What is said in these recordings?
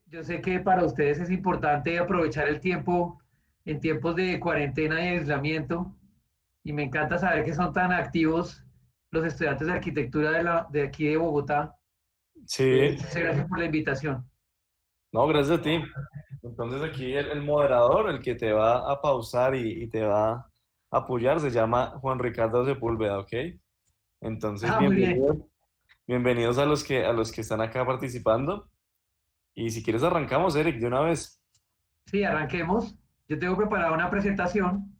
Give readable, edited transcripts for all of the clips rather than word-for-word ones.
Yo sé que para ustedes es importante aprovechar el tiempo en tiempos de cuarentena y aislamiento, y me encanta saber que son tan activos los estudiantes de arquitectura de aquí de Bogotá. Sí, Muchas gracias por la invitación. no, gracias a ti. Entonces aquí el moderador, el que te va a pausar y te va a apoyar, se llama Juan Ricardo Sepúlveda, ¿ok? Entonces, Ah, muy bien. bienvenidos a los que están acá participando. Y si quieres arrancamos, Eric, de una vez. Sí, arranquemos. Yo tengo preparada una presentación.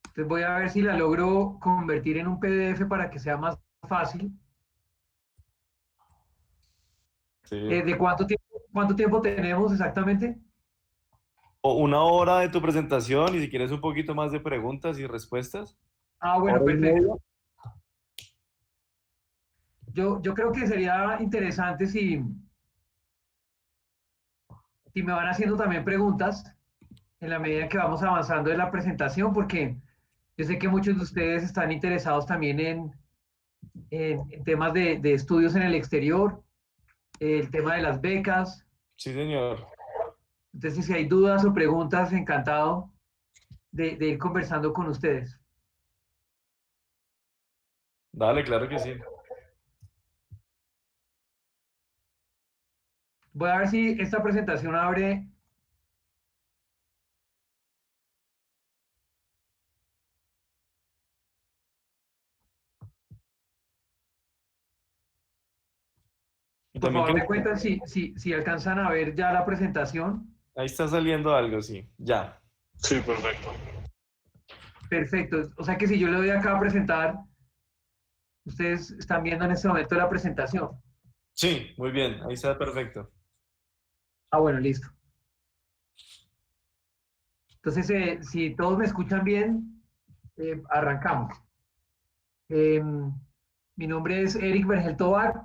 Entonces voy a ver si la logro convertir en un PDF para que sea más fácil. Sí. ¿De cuánto tiempo tenemos exactamente? O una hora de tu presentación y si quieres un poquito más de preguntas y respuestas. Ah, bueno, Hora y perfecto. media. Yo creo que sería interesante si me van haciendo también preguntas en la medida que vamos avanzando en la presentación, porque yo sé que muchos de ustedes están interesados también en temas de estudios en el exterior, el tema de las becas. Sí, señor. Entonces, si hay dudas o preguntas, encantado de ir conversando con ustedes. Dale, claro que sí. Voy a ver si esta presentación abre. Y Por también favor, creo me cuentan si alcanzan a ver ya la presentación. ahí está saliendo algo, sí. Ya. Sí, perfecto. Perfecto. O sea que si yo le doy acá a presentar, ustedes están viendo en este momento la presentación. Sí, muy bien. Ahí está perfecto. Ah, bueno, listo. Entonces, si todos me escuchan bien, arrancamos. Eh, Mi nombre es Eric Vergel Tobar.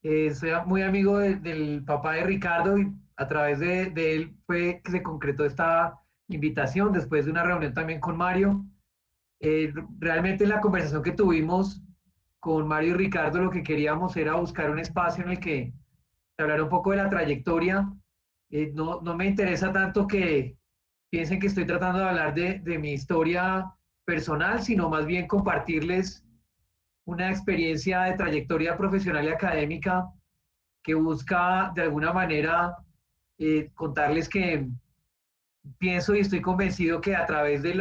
Soy muy amigo del papá de Ricardo y a través de él fue que se concretó esta invitación después de una reunión también con Mario. Realmente en la conversación que tuvimos con Mario y Ricardo lo que queríamos era buscar un espacio en el que hablar un poco de la trayectoria. No me interesa tanto que piensen que estoy tratando de hablar de mi historia personal, sino más bien compartirles una experiencia de trayectoria profesional y académica que busca de alguna manera contarles que pienso y estoy convencido que a través de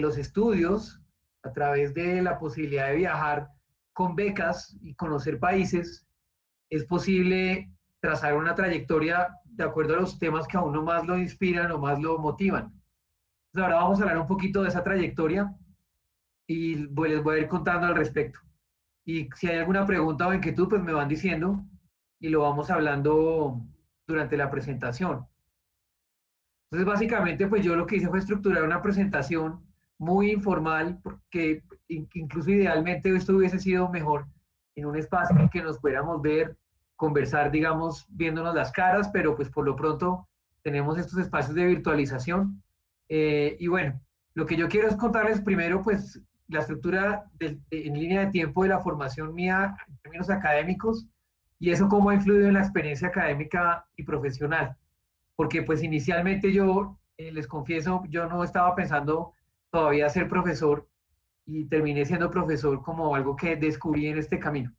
los estudios, a través de la posibilidad de viajar con becas y conocer países, es posible trazar una trayectoria de acuerdo a los temas que a uno más lo inspiran o más lo motivan. Entonces ahora vamos a hablar un poquito de esa trayectoria y les voy a ir contando al respecto. Y si hay alguna pregunta o inquietud, pues me van diciendo y lo vamos hablando durante la presentación. Entonces, básicamente, pues yo lo que hice fue estructurar una presentación muy informal, porque incluso idealmente esto hubiese sido mejor en un espacio en que nos pudiéramos ver, conversar, digamos, viéndonos las caras, pero pues por lo pronto tenemos estos espacios de virtualización. Y bueno, lo que yo quiero es contarles primero, pues, la estructura en línea de tiempo de la formación mía en términos académicos y eso cómo ha influido en la experiencia académica y profesional porque pues inicialmente yo, les confieso, yo no estaba pensando todavía ser profesor y terminé siendo profesor como algo que descubrí en este camino.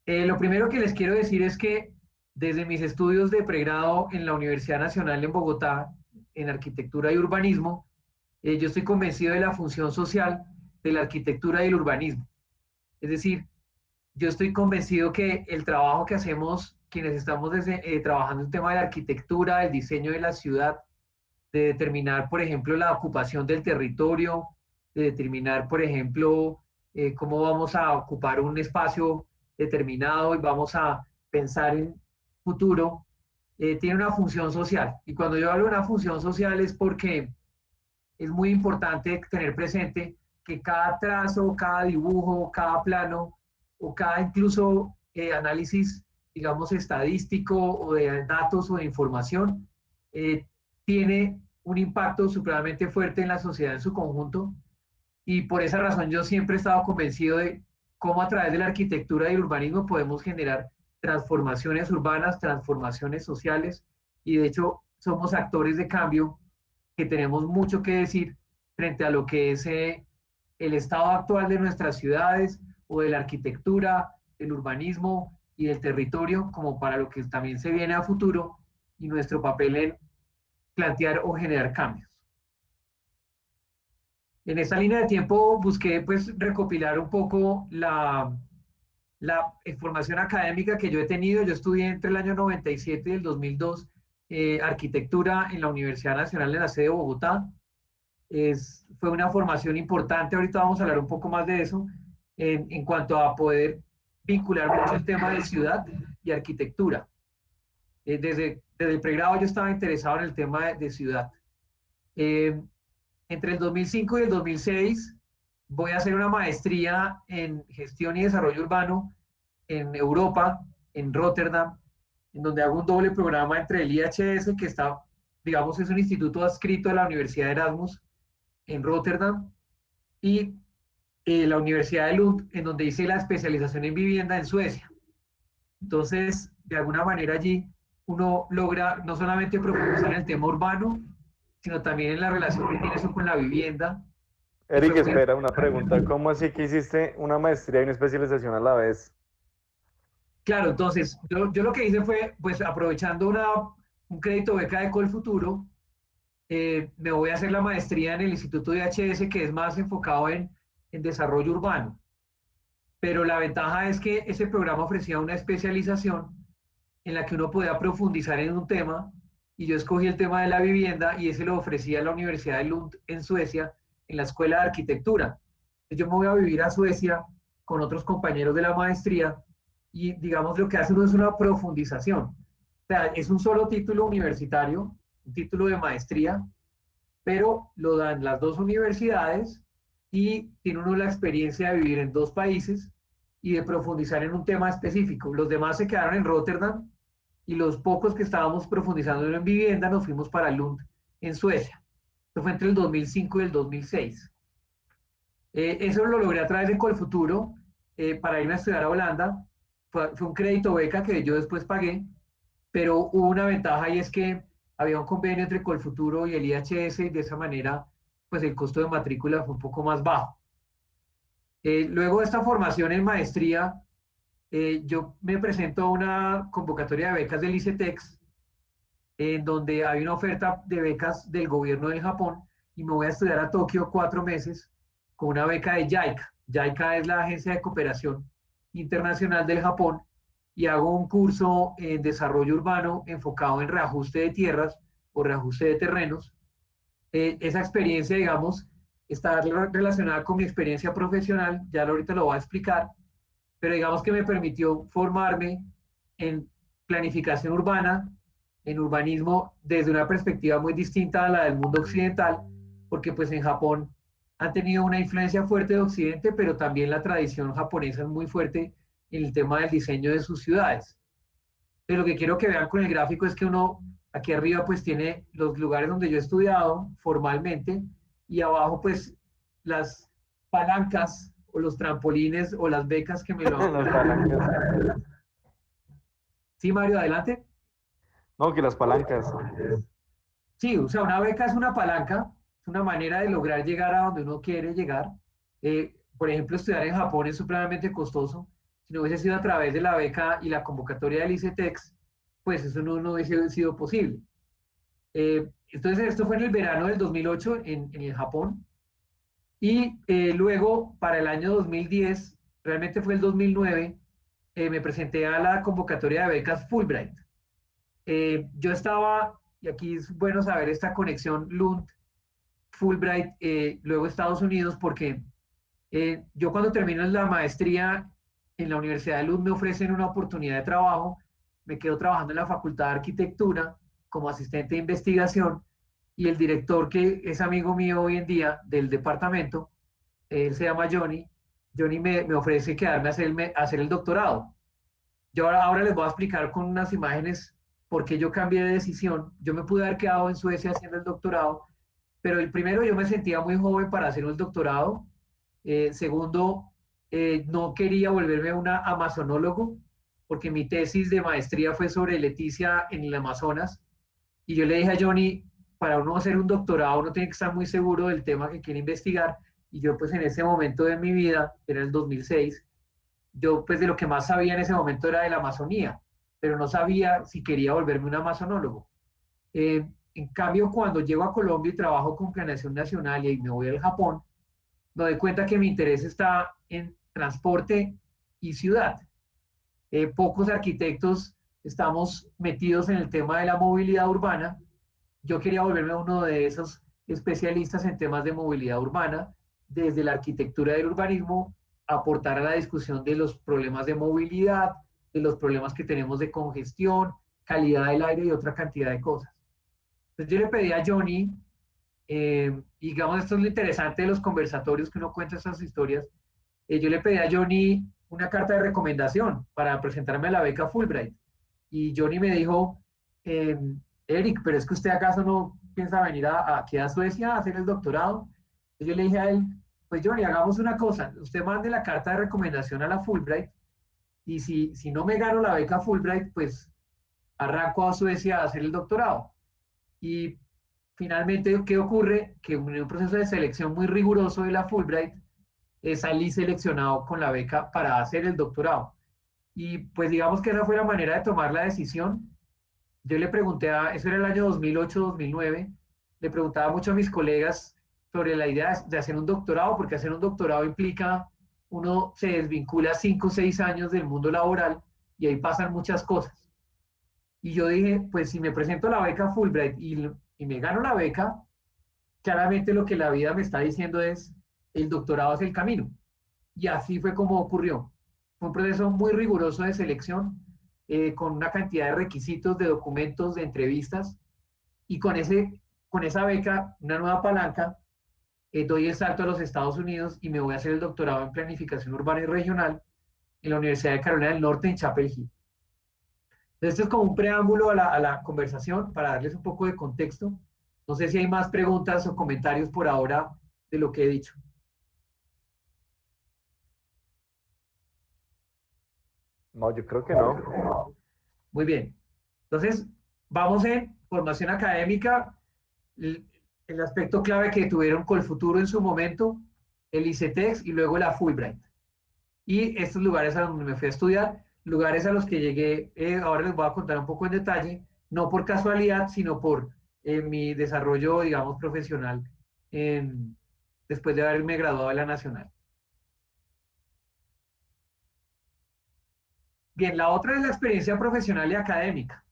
Lo primero que les quiero decir es que desde mis estudios de pregrado en la Universidad Nacional en Bogotá, en arquitectura y urbanismo, yo estoy convencido de la función social de la arquitectura y el urbanismo. Es decir, yo estoy convencido que el trabajo que hacemos quienes estamos trabajando en el tema de la arquitectura, el diseño de la ciudad, de determinar, por ejemplo, la ocupación del territorio, de determinar, por ejemplo, cómo vamos a ocupar un espacio determinado y vamos a pensar en futuro, tiene una función social. Y cuando yo hablo de una función social es porque es muy importante tener presente que cada trazo, cada dibujo, cada plano o cada incluso análisis, digamos, estadístico o de datos o de información, tiene un impacto supremamente fuerte en la sociedad en su conjunto y por esa razón yo siempre he estado convencido de cómo a través de la arquitectura y el urbanismo podemos generar transformaciones urbanas, transformaciones sociales, y de hecho somos actores de cambio que tenemos mucho que decir frente a lo que es el estado actual de nuestras ciudades o de la arquitectura, del urbanismo y del territorio, como para lo que también se viene a futuro y nuestro papel en plantear o generar cambios. En esta línea de tiempo busqué pues recopilar un poco la formación académica que yo he tenido. Yo estudié entre el año 97 y el 2002 arquitectura en la Universidad Nacional de la sede de Bogotá. Fue una formación importante, ahorita vamos a hablar un poco más de eso, en cuanto a poder vincular mucho el tema de ciudad y arquitectura. Desde el pregrado yo estaba interesado en el tema de ciudad. Eh, Entre el 2005 y el 2006 voy a hacer una maestría en gestión y desarrollo urbano en Europa, en Rotterdam, en donde hago un doble programa entre el IHS, que está, digamos, es un instituto adscrito a la Universidad de Erasmus en Rotterdam, y la Universidad de Lund, en donde hice la especialización en vivienda en Suecia. Entonces, de alguna manera allí uno logra no solamente profundizar en el tema urbano, sino también en la relación que tiene eso con la vivienda. Y Eric, fue muy... espera, una pregunta. ¿Cómo así que hiciste una maestría y una especialización a la vez? Claro, entonces yo lo que hice fue, pues aprovechando un crédito beca de Colfuturo, me voy a hacer la maestría en el Instituto de HS, que es más enfocado en desarrollo urbano. Pero la ventaja es que ese programa ofrecía una especialización en la que uno podía profundizar en un tema, y yo escogí el tema de la vivienda y ese lo ofrecía la Universidad de Lund en Suecia, en la Escuela de Arquitectura. Yo me voy a vivir a Suecia con otros compañeros de la maestría y digamos lo que hace uno es una profundización. O sea, es un solo título universitario, un título de maestría, pero lo dan las dos universidades y tiene uno la experiencia de vivir en dos países y de profundizar en un tema específico. Los demás se quedaron en Rotterdam y los pocos que estábamos profundizando en vivienda nos fuimos para Lund, en Suecia. Esto fue entre el 2005 y el 2006. Eso lo logré a través de Colfuturo para irme a estudiar a Holanda. Fue un crédito beca que yo después pagué, pero hubo una ventaja y es que había un convenio entre Colfuturo y el IHS y de esa manera pues el costo de matrícula fue un poco más bajo. Luego de esta formación en maestría, yo me presento a una convocatoria de becas del ICETEX, en donde hay una oferta de becas del gobierno del Japón y me voy a estudiar a Tokio 4 meses con una beca de JICA. JICA es la Agencia de Cooperación Internacional del Japón y hago un curso en desarrollo urbano enfocado en reajuste de tierras o reajuste de terrenos. Esa experiencia, digamos, está relacionada con mi experiencia profesional, ya ahorita lo voy a explicar, pero digamos que me permitió formarme en planificación urbana, en urbanismo, desde una perspectiva muy distinta a la del mundo occidental, porque pues en Japón han tenido una influencia fuerte de Occidente, pero también la tradición japonesa es muy fuerte en el tema del diseño de sus ciudades. Pero lo que quiero que vean con el gráfico es que uno aquí arriba pues tiene los lugares donde yo he estudiado formalmente y abajo pues las palancas o los trampolines o las becas que me lo han... Las palancas. Sí, Mario, adelante. No, que las palancas. Sí, o sea, una beca es una palanca, es una manera de lograr llegar a donde uno quiere llegar. Por ejemplo, estudiar en Japón es supremamente costoso. Si no hubiese sido a través de la beca y la convocatoria del ICETEX, pues eso no hubiese sido posible. Entonces, esto fue en el verano del 2008 en el Japón. Y luego, para el año 2010, realmente fue el 2009, me presenté a la convocatoria de becas Fulbright. Yo estaba, y aquí es bueno saber esta conexión Lund, Fulbright, luego Estados Unidos, porque yo cuando termino la maestría en la Universidad de Lund me ofrecen una oportunidad de trabajo, me quedo trabajando en la Facultad de Arquitectura como asistente de investigación y el director que es amigo mío hoy en día del departamento, él se llama Johnny, Johnny me ofrece quedarme a hacer el doctorado. Yo ahora les voy a explicar con unas imágenes por qué yo cambié de decisión. Yo me pude haber quedado en Suecia haciendo el doctorado, pero el primero yo me sentía muy joven para hacer el doctorado Segundo, no quería volverme un amazonólogo, porque mi tesis de maestría fue sobre Leticia en el Amazonas. Y yo le dije a Johnny, para uno hacer un doctorado, uno tiene que estar muy seguro del tema que quiere investigar. Y yo pues en ese momento de mi vida, era el 2006, yo pues de lo que más sabía en ese momento era de la Amazonía, pero no sabía si quería volverme un amazonólogo. En cambio, cuando llego a Colombia y trabajo con Planeación Nacional y me voy al Japón, me doy cuenta que mi interés está en transporte y ciudad. Pocos arquitectos estamos metidos en el tema de la movilidad urbana. Yo quería volverme uno de esos especialistas en temas de movilidad urbana, desde la arquitectura del urbanismo, aportar a la discusión de los problemas de movilidad, de los problemas que tenemos de congestión, calidad del aire y otra cantidad de cosas. Entonces yo le pedí a Johnny, y digamos, esto es lo interesante de los conversatorios que uno cuenta estas historias. Yo le pedí a Johnny una carta de recomendación para presentarme a la beca Fulbright. Y Johnny me dijo, eh, Eric, pero es que usted acaso no piensa venir aquí a Suecia a hacer el doctorado. Entonces yo le dije a él, pues Johnny, hagamos una cosa, usted mande la carta de recomendación a la Fulbright y si no me gano la beca Fulbright, pues arranco a Suecia a hacer el doctorado. Y finalmente, ¿qué ocurre? Que en un proceso de selección muy riguroso de la Fulbright, salí seleccionado con la beca para hacer el doctorado. Y pues digamos que esa fue la manera de tomar la decisión. Yo le pregunté eso era el año 2008-2009, le preguntaba mucho a mis colegas sobre la idea de hacer un doctorado, porque hacer un doctorado implica uno se desvincula 5 o 6 años del mundo laboral y ahí pasan muchas cosas. Y yo dije, pues si me presento a la beca Fulbright y me gano la beca, claramente lo que la vida me está diciendo es, el doctorado es el camino. Y así fue como ocurrió. Fue un proceso muy riguroso de selección, con una cantidad de requisitos, de documentos, de entrevistas, y con esa beca, una nueva palanca, doy el salto a los Estados Unidos y me voy a hacer el doctorado en planificación urbana y regional en la Universidad de Carolina del Norte en Chapel Hill. Esto es como un preámbulo a la conversación para darles un poco de contexto. No sé si hay más preguntas o comentarios por ahora de lo que he dicho. No, yo creo que no. Muy bien. Entonces, vamos en formación académica, el aspecto clave que tuvieron Colfuturo en su momento, el ICETEX y luego la Fulbright. Y estos lugares a donde me fui a estudiar, lugares a los que llegué, ahora les voy a contar un poco en detalle, no por casualidad, sino por mi desarrollo, digamos, profesional después de haberme graduado de la Nacional. Bien, la otra es la experiencia profesional y académica.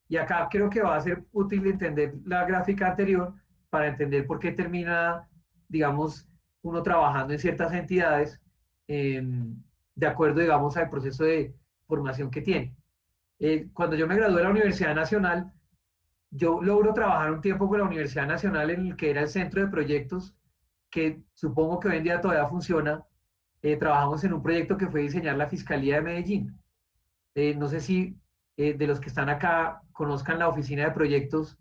Y acá creo que va a ser útil entender la gráfica anterior para entender por qué termina, digamos, uno trabajando en ciertas entidades de acuerdo, digamos, al proceso de formación que tiene. Cuando yo me gradué de la Universidad Nacional, yo logro trabajar un tiempo con la Universidad Nacional en el que era el centro de proyectos, que supongo que hoy en día todavía funciona. Trabajamos en un proyecto que fue diseñar la Fiscalía de Medellín. No sé si de los que están acá conozcan la oficina de proyectos.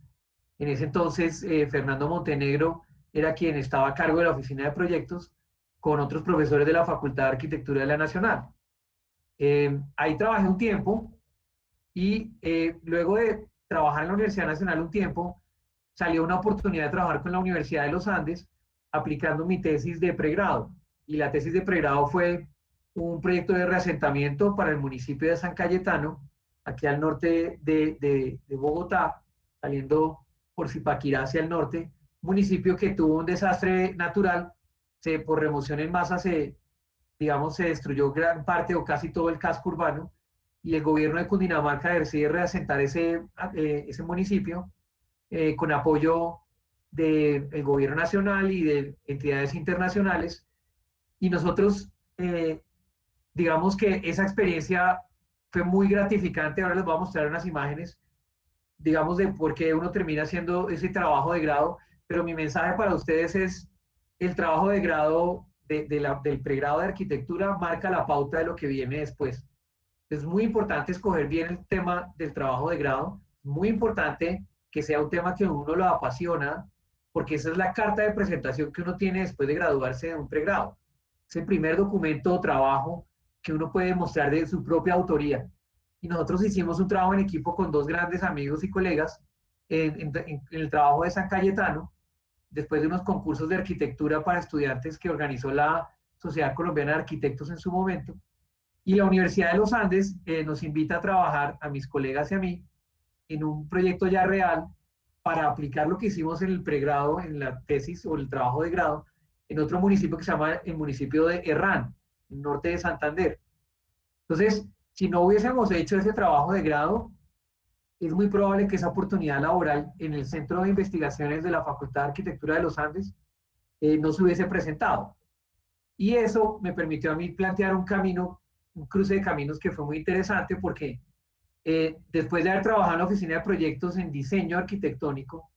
En ese entonces, Fernando Montenegro era quien estaba a cargo de la oficina de proyectos con otros profesores de la Facultad de Arquitectura de la Nacional. Ahí trabajé un tiempo y luego de trabajar en la Universidad Nacional un tiempo, salió una oportunidad de trabajar con la Universidad de los Andes aplicando mi tesis de pregrado. Y la tesis de pregrado fue un proyecto de reasentamiento para el municipio de San Cayetano, aquí al norte de Bogotá, saliendo por Zipaquirá hacia el norte, municipio que tuvo un desastre natural, por remoción en masa digamos, se destruyó gran parte o casi todo el casco urbano, y el gobierno de Cundinamarca decide reasentar ese municipio con apoyo del gobierno nacional y de entidades internacionales. Y nosotros, digamos que esa experiencia fue muy gratificante. Ahora les voy a mostrar unas imágenes, digamos, de por qué uno termina haciendo ese trabajo de grado. Pero mi mensaje para ustedes es, el trabajo de grado del pregrado de arquitectura marca la pauta de lo que viene después. Es muy importante escoger bien el tema del trabajo de grado, muy importante que sea un tema que a uno lo apasiona, porque esa es la carta de presentación que uno tiene después de graduarse de un pregrado. ese primer documento o trabajo que uno puede mostrar de su propia autoría. Y nosotros hicimos un trabajo en equipo con dos grandes amigos y colegas en el trabajo de San Cayetano, después de unos concursos de arquitectura para estudiantes que organizó la Sociedad Colombiana de Arquitectos en su momento. Y la Universidad de los Andes nos invita a trabajar a mis colegas y a mí en un proyecto ya real para aplicar lo que hicimos en el pregrado, en la tesis o el trabajo de grado, en otro municipio que se llama el municipio de Herrán, en el norte de Santander. Entonces, si no hubiésemos hecho ese trabajo de grado, es muy probable que esa oportunidad laboral en el Centro de Investigaciones de la Facultad de Arquitectura de los Andes no se hubiese presentado. Y eso me permitió a mí plantear un camino, un cruce de caminos que fue muy interesante porque después de haber trabajado en la oficina de proyectos en diseño arquitectónico,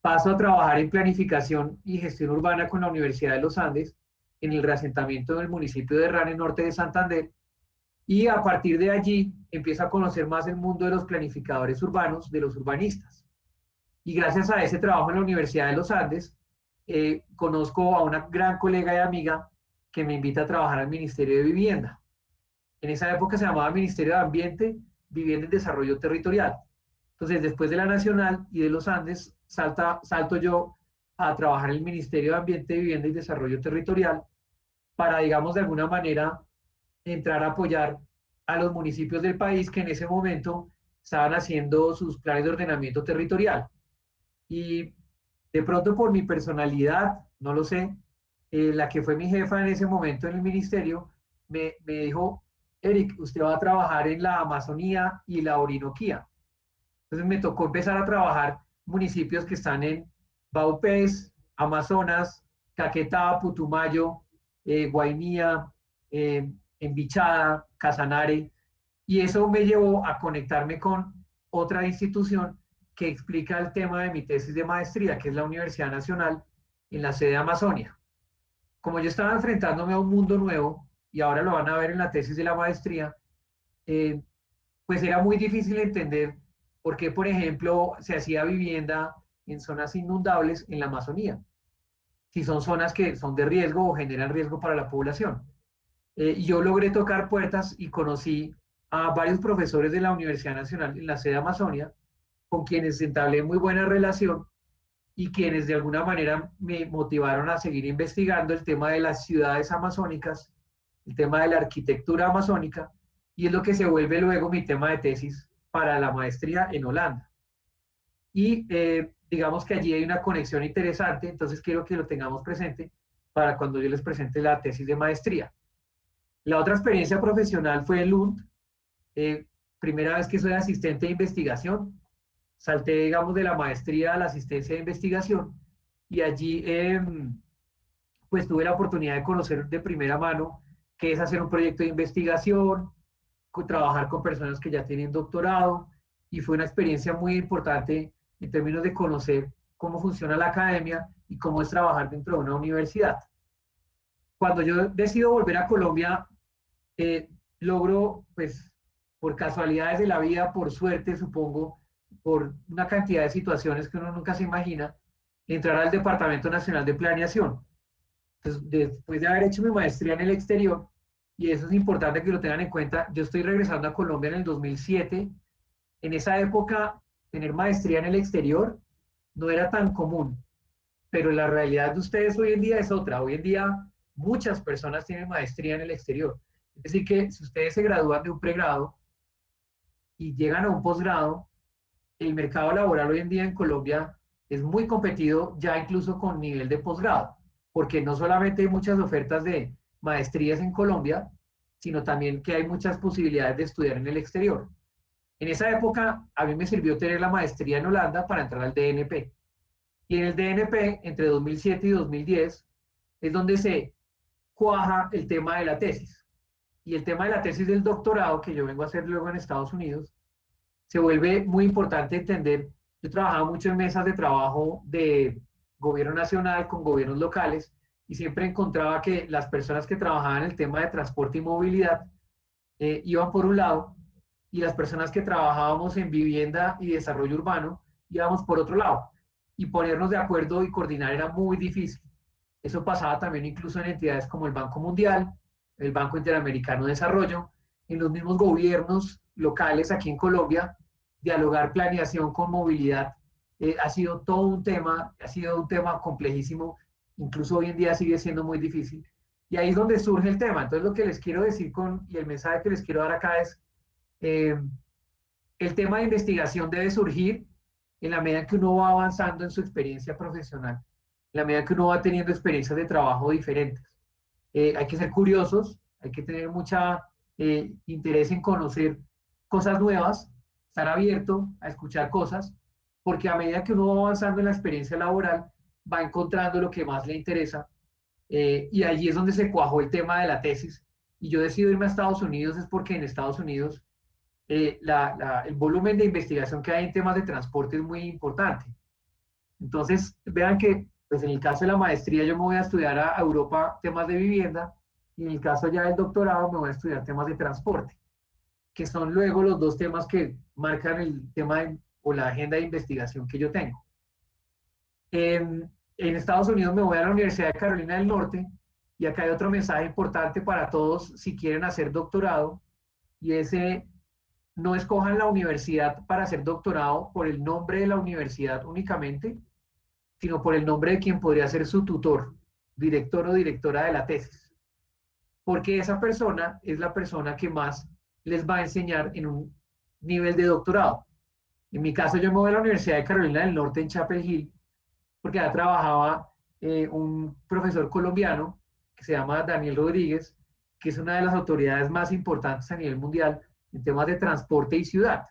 paso a trabajar en planificación y gestión urbana con la Universidad de los Andes en el reasentamiento del municipio de Herrán, en norte de Santander, y a partir de allí empiezo a conocer más el mundo de los planificadores urbanos, de los urbanistas. Y gracias a ese trabajo en la Universidad de los Andes, conozco a una gran colega y amiga que me invita a trabajar al Ministerio de Vivienda. En esa época se llamaba Ministerio de Ambiente, Vivienda y Desarrollo Territorial. Entonces, después de la Nacional y de los Andes, salto yo a trabajar en el Ministerio de Ambiente, Vivienda y Desarrollo Territorial para, digamos, de alguna manera entrar a apoyar a los municipios del país que en ese momento estaban haciendo sus planes de ordenamiento territorial. Y de pronto por mi personalidad, no lo sé, la que fue mi jefa en ese momento en el ministerio, me dijo, Eric, usted va a trabajar en la Amazonía y la Orinoquía. Entonces me tocó empezar a trabajar municipios que están en Vaupés, Amazonas, Caquetá, Putumayo, Guainía, Enbichada, Casanare, y eso me llevó a conectarme con otra institución que explica el tema de mi tesis de maestría, que es la Universidad Nacional en la sede de Amazonia. Como yo estaba enfrentándome a un mundo nuevo, y ahora lo van a ver en la tesis de la maestría, eh, pues era muy difícil entender por qué, por ejemplo, se hacía vivienda en zonas inundables en la Amazonía, si son zonas que son de riesgo o generan riesgo para la población. Yo logré tocar puertas y conocí a varios profesores de la Universidad Nacional en la sede de Amazonia, con quienes entablé muy buena relación y quienes de alguna manera me motivaron a seguir investigando el tema de las ciudades amazónicas, el tema de la arquitectura amazónica, y es lo que se vuelve luego mi tema de tesis para la maestría en Holanda. Y digamos que allí hay una conexión interesante, entonces quiero que lo tengamos presente para cuando yo les presente la tesis de maestría. La otra experiencia profesional fue en Lund, eh, primera vez que soy asistente de investigación. Salté, digamos, de la maestría a la asistencia de investigación y allí pues tuve la oportunidad de conocer de primera mano qué es hacer un proyecto de investigación, trabajar con personas que ya tienen doctorado, y fue una experiencia muy importante en términos de conocer cómo funciona la academia y cómo es trabajar dentro de una universidad. Cuando yo decido volver a Colombia, eh, logro, pues, por casualidades de la vida, por suerte, supongo, por una cantidad de situaciones que uno nunca se imagina, entrar al Departamento Nacional de Planeación. Entonces, después de haber hecho mi maestría en el exterior, y eso es importante que lo tengan en cuenta, yo estoy regresando a Colombia en el 2007. En esa época, tener maestría en el exterior no era tan común, pero la realidad de ustedes hoy en día es otra. Hoy en día muchas personas tienen maestría en el exterior. Es decir, que si ustedes se gradúan de un pregrado y llegan a un posgrado, el mercado laboral hoy en día en Colombia es muy competido, ya incluso con nivel de posgrado, porque no solamente hay muchas ofertas de maestrías en Colombia, sino también que hay muchas posibilidades de estudiar en el exterior. En esa época, a mí me sirvió tener la maestría en Holanda para entrar al DNP. Y en el DNP, entre 2007 y 2010, es donde se cuaja el tema de la tesis. Y el tema de la tesis del doctorado, que yo vengo a hacer luego en Estados Unidos, se vuelve muy importante entender. Yo trabajaba mucho en mesas de trabajo de gobierno nacional con gobiernos locales y siempre encontraba que las personas que trabajaban en el tema de transporte y movilidad iban por un lado y las personas que trabajábamos en vivienda y desarrollo urbano íbamos por otro lado. Y ponernos de acuerdo y coordinar era muy difícil. Eso pasaba también incluso en entidades como el Banco Mundial, el Banco Interamericano de Desarrollo, en los mismos gobiernos locales aquí en Colombia, dialogar planeación con movilidad ha sido todo un tema, ha sido un tema complejísimo, incluso hoy en día sigue siendo muy difícil. Y ahí es donde surge el tema. Entonces lo que les quiero decir y el mensaje que les quiero dar acá es, eh, el tema de investigación debe surgir en la medida que uno va avanzando en su experiencia profesional, en la medida que uno va teniendo experiencias de trabajo diferentes. Hay que ser curiosos, hay que tener mucha interés en conocer cosas nuevas, estar abierto a escuchar cosas, porque a medida que uno va avanzando en la experiencia laboral, va encontrando lo que más le interesa. Y allí es donde se cuajó el tema de la tesis. Y yo decido irme a Estados Unidos es porque en Estados Unidos el volumen de investigación que hay en temas de transporte es muy importante. Entonces, vean que pues en el caso de la maestría yo me voy a estudiar a Europa temas de vivienda y en el caso ya del doctorado me voy a estudiar temas de transporte, que son luego los dos temas que marcan el tema o la agenda de investigación que yo tengo. En Estados Unidos me voy a la Universidad de Carolina del Norte y acá hay otro mensaje importante para todos si quieren hacer doctorado y ese no escojan la universidad para hacer doctorado por el nombre de la universidad únicamente, sino por el nombre de quien podría ser su tutor, director o directora de la tesis. Porque esa persona es la persona que más les va a enseñar en un nivel de doctorado. En mi caso, yo me voy a la Universidad de Carolina del Norte en Chapel Hill, porque allá trabajaba un profesor colombiano que se llama Daniel Rodríguez, que es una de las autoridades más importantes a nivel mundial en temas de transporte y ciudad.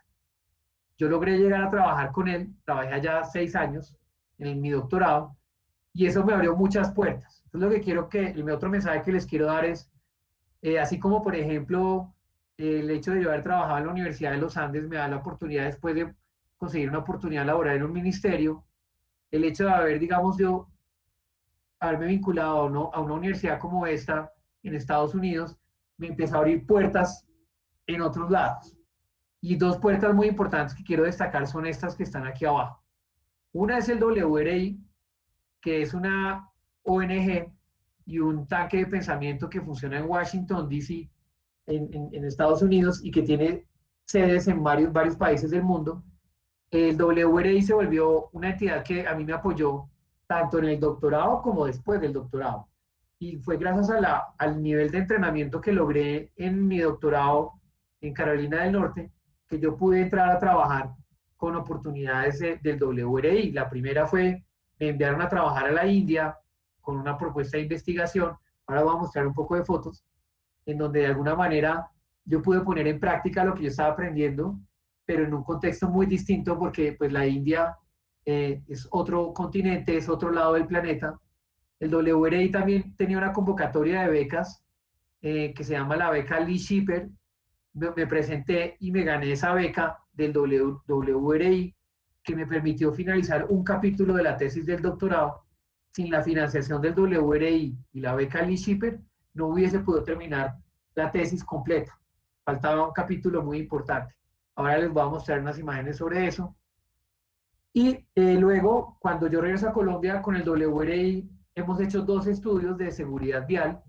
Yo logré llegar a trabajar con él, trabajé allá 6 años en mi doctorado, y eso me abrió muchas puertas. Entonces, lo que quiero el otro mensaje que les quiero dar es, así como por ejemplo, el hecho de yo haber trabajado en la Universidad de los Andes me da la oportunidad después de conseguir una oportunidad laboral en un ministerio, el hecho de haber, digamos, yo haberme vinculado a una universidad como esta en Estados Unidos, me empezó a abrir puertas en otros lados. Y dos puertas muy importantes que quiero destacar son estas que están aquí abajo. Una es el WRI, que es una ONG y un tanque de pensamiento que funciona en Washington, D.C., en Estados Unidos, y que tiene sedes en varios países del mundo. El WRI se volvió una entidad que a mí me apoyó tanto en el doctorado como después del doctorado. Y fue gracias al nivel de entrenamiento que logré en mi doctorado en Carolina del Norte que yo pude entrar a trabajar con oportunidades del WRI. La primera fue, me enviaron a trabajar a la India con una propuesta de investigación. Ahora voy a mostrar un poco de fotos, en donde de alguna manera yo pude poner en práctica lo que yo estaba aprendiendo, pero en un contexto muy distinto porque pues la India es otro continente, es otro lado del planeta. El WRI también tenía una convocatoria de becas que se llama la beca Lee Shipper. Me presenté y me gané esa beca del WRI que me permitió finalizar un capítulo de la tesis del doctorado. Sin la financiación del WRI y la beca Lee Shipper, no hubiese podido terminar la tesis completa. Faltaba un capítulo muy importante. Ahora les voy a mostrar unas imágenes sobre eso. Y luego, cuando yo regreso a Colombia con el WRI, hemos hecho 2 estudios de seguridad vial,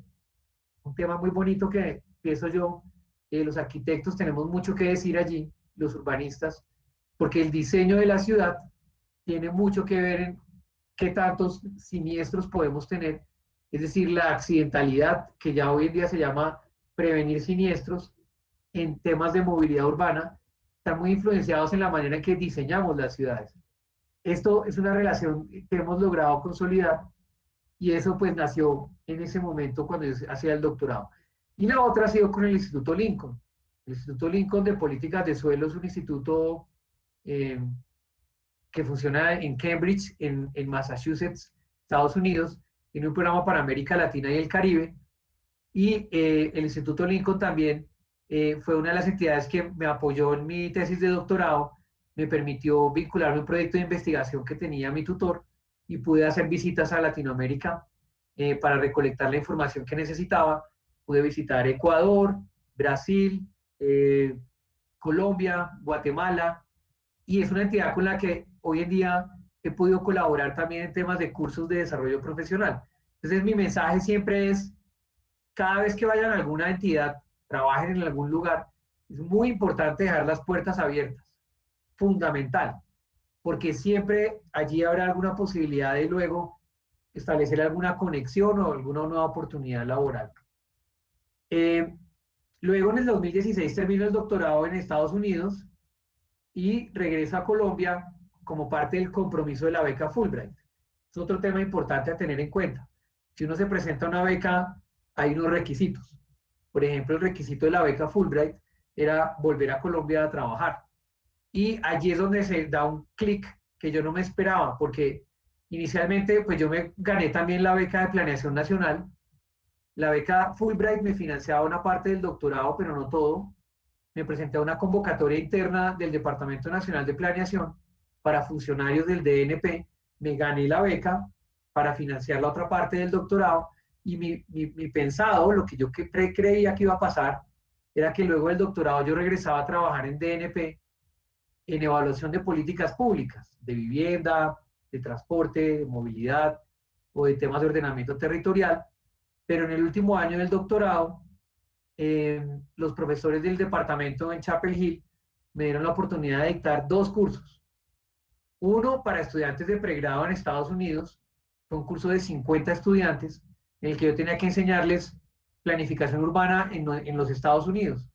un tema muy bonito que pienso yo, los arquitectos tenemos mucho que decir allí, los urbanistas, porque el diseño de la ciudad tiene mucho que ver en qué tantos siniestros podemos tener, es decir, la accidentalidad, que ya hoy en día se llama prevenir siniestros en temas de movilidad urbana, están muy influenciados en la manera en que diseñamos las ciudades. Esto es una relación que hemos logrado consolidar y eso pues nació en ese momento cuando yo hacía el doctorado. Y la otra ha sido con el Instituto Lincoln. El Instituto Lincoln de Políticas de Suelo es un instituto eh, que funciona en Cambridge, en Massachusetts, Estados Unidos. Tiene un programa para América Latina y el Caribe. Y el Instituto Lincoln también fue una de las entidades que me apoyó en mi tesis de doctorado, me permitió vincularme a un proyecto de investigación que tenía mi tutor y pude hacer visitas a Latinoamérica para recolectar la información que necesitaba. Pude visitar Ecuador, Brasil, Colombia, Guatemala, y es una entidad con la que hoy en día he podido colaborar también en temas de cursos de desarrollo profesional. Entonces mi mensaje siempre es, cada vez que vayan a alguna entidad, trabajen en algún lugar, es muy importante dejar las puertas abiertas, fundamental, porque siempre allí habrá alguna posibilidad de luego establecer alguna conexión o alguna nueva oportunidad laboral. Eh, Luego en el 2016 termino el doctorado en Estados Unidos y regreso a Colombia como parte del compromiso de la beca Fulbright. Es otro tema importante a tener en cuenta. Si uno se presenta a una beca, hay unos requisitos. Por ejemplo, el requisito de la beca Fulbright era volver a Colombia a trabajar. Y allí es donde se da un clic que yo no me esperaba, porque inicialmente pues yo me gané también la beca de planeación nacional. La beca Fulbright me financiaba una parte del doctorado, pero no todo. Me presenté a una convocatoria interna del Departamento Nacional de Planeación para funcionarios del DNP, me gané la beca para financiar la otra parte del doctorado y mi pensado, lo que yo creía que iba a pasar, era que luego del doctorado yo regresaba a trabajar en DNP en evaluación de políticas públicas, de vivienda, de transporte, de movilidad o de temas de ordenamiento territorial, pero en el último año del doctorado los profesores del departamento en Chapel Hill me dieron la oportunidad de dictar dos cursos. Uno para estudiantes de pregrado en Estados Unidos, fue un curso de 50 estudiantes en el que yo tenía que enseñarles planificación urbana en los Estados Unidos.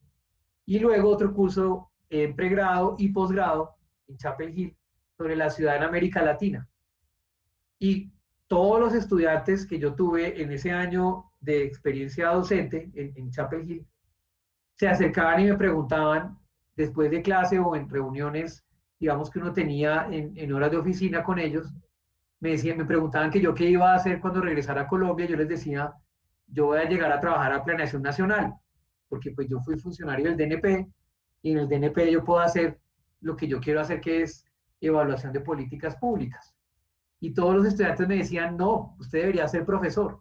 Y luego otro curso en pregrado y posgrado en Chapel Hill sobre la ciudad en América Latina. Y todos los estudiantes que yo tuve en ese año de experiencia docente en Chapel Hill se acercaban y me preguntaban, después de clase o en reuniones, digamos que uno tenía en horas de oficina con ellos, me preguntaban que yo qué iba a hacer cuando regresara a Colombia. Yo les decía, yo voy a llegar a trabajar a Planeación Nacional, porque pues yo fui funcionario del DNP y en el DNP yo puedo hacer lo que yo quiero hacer, que es evaluación de políticas públicas. Y todos los estudiantes me decían, no, usted debería ser profesor,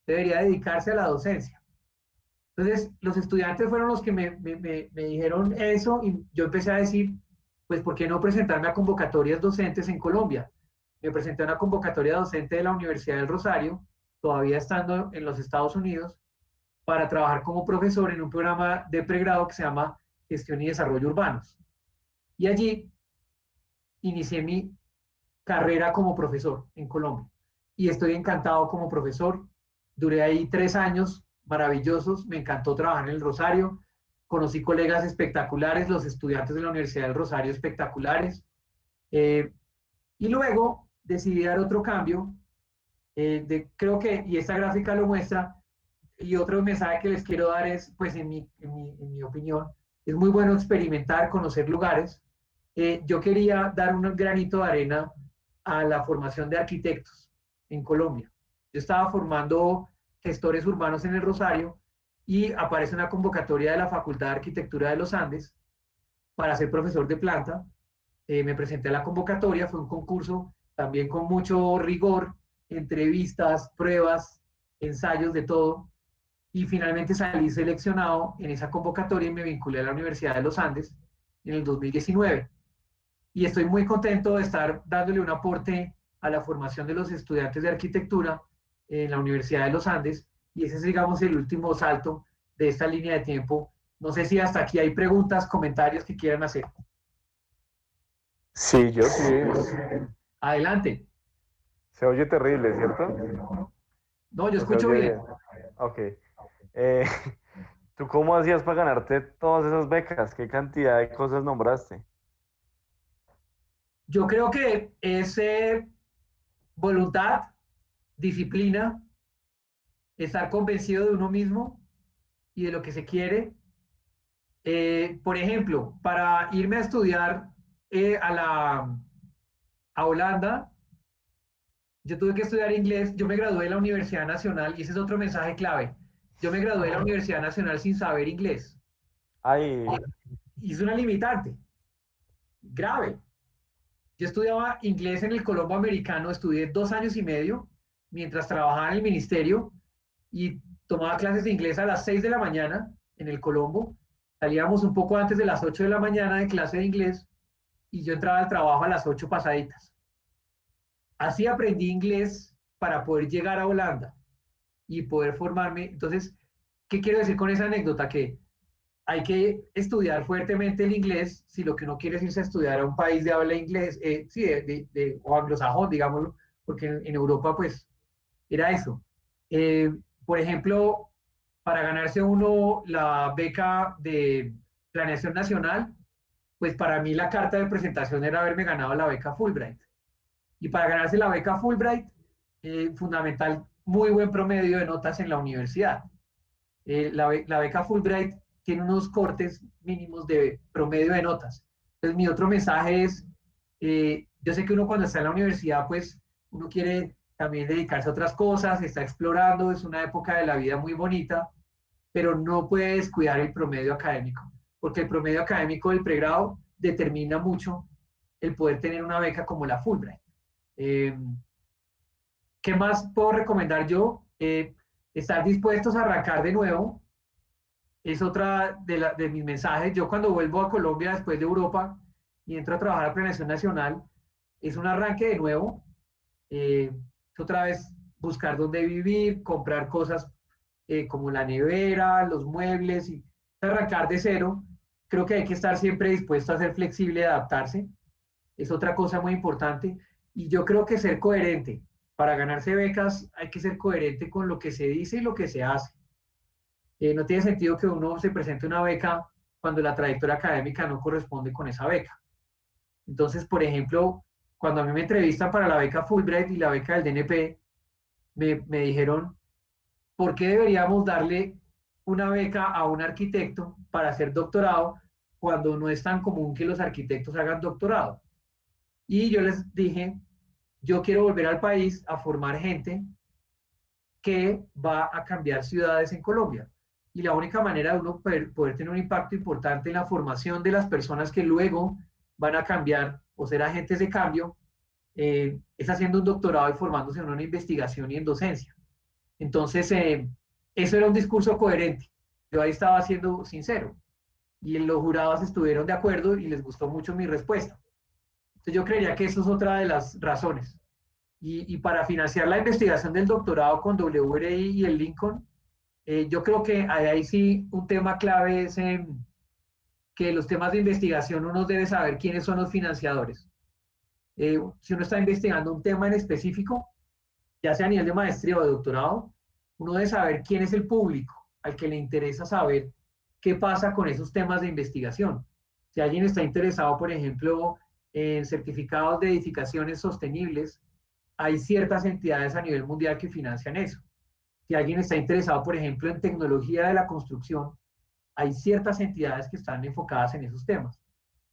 debería dedicarse a la docencia. Entonces, los estudiantes fueron los que me dijeron eso y yo empecé a decir, pues, ¿por qué no presentarme a convocatorias docentes en Colombia? Me presenté a una convocatoria docente de la Universidad del Rosario, todavía estando en los Estados Unidos, para trabajar como profesor en un programa de pregrado que se llama Gestión y Desarrollo Urbanos. Y allí inicié mi carrera como profesor en Colombia. Y estoy encantado como profesor. Duré ahí 3 años maravillosos. Me encantó trabajar en el Rosario. Conocí colegas espectaculares, los estudiantes de la Universidad del Rosario espectaculares. Y luego decidí dar otro cambio. Creo que, y esta gráfica lo muestra, y otro mensaje que les quiero dar es, pues en mi opinión, es muy bueno experimentar, conocer lugares. Yo quería dar un granito de arena a la formación de arquitectos en Colombia. Yo estaba formando gestores urbanos en el Rosario y aparece una convocatoria de la Facultad de Arquitectura de los Andes para ser profesor de planta. Me presenté a la convocatoria, fue un concurso también con mucho rigor, entrevistas, pruebas, ensayos, de todo. Y finalmente salí seleccionado en esa convocatoria y me vinculé a la Universidad de los Andes en el 2019. Y estoy muy contento de estar dándole un aporte a la formación de los estudiantes de arquitectura en la Universidad de los Andes. Y ese es, digamos, el último salto de esta línea de tiempo. No sé si hasta aquí hay preguntas, comentarios que quieran hacer. Sí, yo sí. Adelante. Se oye terrible, ¿cierto? No, yo ¿O se escucho oye bien. bien? Ok. Eh, ¿Tú cómo hacías para ganarte todas esas becas? ¿Qué cantidad de cosas nombraste? Yo creo que es voluntad, disciplina, estar convencido de uno mismo y de lo que se quiere. Por ejemplo, para irme a estudiar a Holanda, yo tuve que estudiar inglés. Yo me gradué de la Universidad Nacional y ese es otro mensaje clave. Yo me gradué de la Universidad Nacional sin saber inglés. Ay, Y es una limitante grave. Yo estudiaba inglés en el Colombo Americano, estudié 2 años y medio mientras trabajaba en el ministerio y tomaba clases de inglés a las 6 de la mañana en el Colombo. Salíamos un poco antes de las 8 de la mañana de clase de inglés y yo entraba al trabajo a las 8 pasaditas. Así aprendí inglés para poder llegar a Holanda y poder formarme. Entonces, ¿qué quiero decir con esa anécdota? Que hay que estudiar fuertemente el inglés si lo que uno quiere es irse a estudiar a un país de habla inglés, sí, o anglosajón, digámoslo, porque en Europa pues era eso. Eh, por ejemplo, para ganarse uno la beca de planeación nacional, pues para mí la carta de presentación era haberme ganado la beca Fulbright. Y para ganarse la beca Fulbright, fundamental, muy buen promedio de notas en la universidad. La beca Fulbright tiene unos cortes mínimos de promedio de notas. Entonces, mi otro mensaje es, yo sé que uno cuando está en la universidad, pues uno quiere también dedicarse a otras cosas, está explorando, es una época de la vida muy bonita, pero no puede descuidar el promedio académico, porque el promedio académico del pregrado determina mucho el poder tener una beca como la Fulbright. Eh, ¿Qué más puedo recomendar yo? Estar dispuestos a arrancar de nuevo es otra de mis mensajes. Yo cuando vuelvo a Colombia después de Europa y entro a trabajar a Planeación Nacional, es un arranque de nuevo. Es otra vez buscar dónde vivir, comprar cosas como la nevera, los muebles y arrancar de cero. Creo que hay que estar siempre dispuesto a ser flexible y adaptarse. Es otra cosa muy importante. Y yo creo que ser coherente. Para ganarse becas hay que ser coherente con lo que se dice y lo que se hace. No tiene sentido que uno se presente una beca cuando la trayectoria académica no corresponde con esa beca. Entonces, por ejemplo, cuando a mí me entrevistan para la beca Fulbright y la beca del DNP, me dijeron, ¿por qué deberíamos darle una beca a un arquitecto para hacer doctorado cuando no es tan común que los arquitectos hagan doctorado? Y yo les dije, yo quiero volver al país a formar gente que va a cambiar ciudades en Colombia. Y la única manera de uno poder tener un impacto importante en la formación de las personas que luego van a cambiar o ser agentes de cambio es haciendo un doctorado y formándose en una investigación y en docencia. Entonces, eso era un discurso coherente. Yo ahí estaba siendo sincero y los jurados estuvieron de acuerdo y les gustó mucho mi respuesta. Entonces, yo creería que eso es otra de las razones. Y para financiar la investigación del doctorado con WRI y el Lincoln, yo creo que ahí sí un tema clave es que los temas de investigación uno debe saber quiénes son los financiadores. Si uno está investigando un tema en específico, ya sea a nivel de maestría o de doctorado, uno debe saber quién es el público al que le interesa saber qué pasa con esos temas de investigación. Si alguien está interesado, por ejemplo, en certificados de edificaciones sostenibles, hay ciertas entidades a nivel mundial que financian eso. Si alguien está interesado, por ejemplo, en tecnología de la construcción, hay ciertas entidades que están enfocadas en esos temas.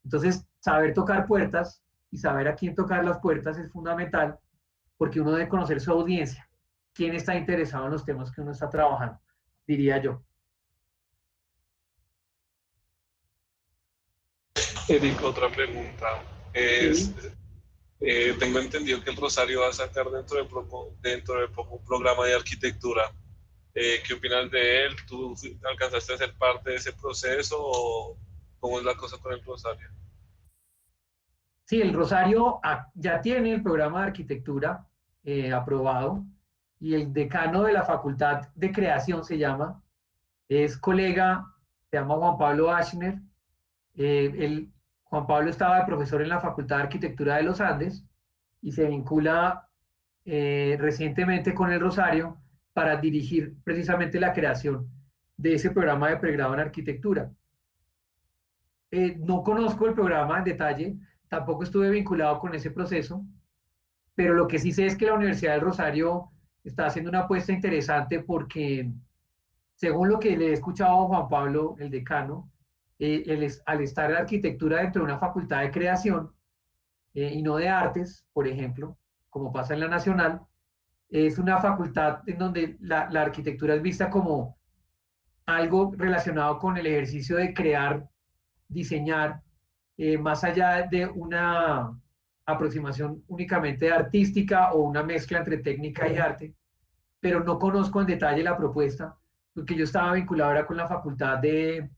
Entonces, saber tocar puertas y saber a quién tocar las puertas es fundamental porque uno debe conocer su audiencia, quién está interesado en los temas que uno está trabajando, diría yo. Eric, otra pregunta. Es, Sí. tengo entendido que el Rosario va a sacar dentro de poco un programa de arquitectura. ¿Qué opinas de él? ¿Tú alcanzaste a ser parte de ese proceso o cómo es la cosa con el Rosario? Sí, el Rosario ya tiene el programa de arquitectura aprobado y el decano de la Facultad de Creación es colega, se llama Juan Pablo Ashner. Juan Pablo estaba de profesor en la Facultad de Arquitectura de los Andes y se vincula recientemente con el Rosario para dirigir precisamente la creación de ese programa de pregrado en arquitectura. No conozco el programa en detalle, tampoco estuve vinculado con ese proceso, pero lo que sí sé es que la Universidad del Rosario está haciendo una apuesta interesante porque, según lo que le he escuchado a Juan Pablo, el decano, al estar la arquitectura dentro de una facultad de creación y no de artes, por ejemplo, como pasa en la Nacional, es una facultad en donde la arquitectura es vista como algo relacionado con el ejercicio de crear, diseñar, más allá de una aproximación únicamente artística o una mezcla entre técnica y arte, pero no conozco en detalle la propuesta, porque yo estaba vinculado ahora con la Facultad de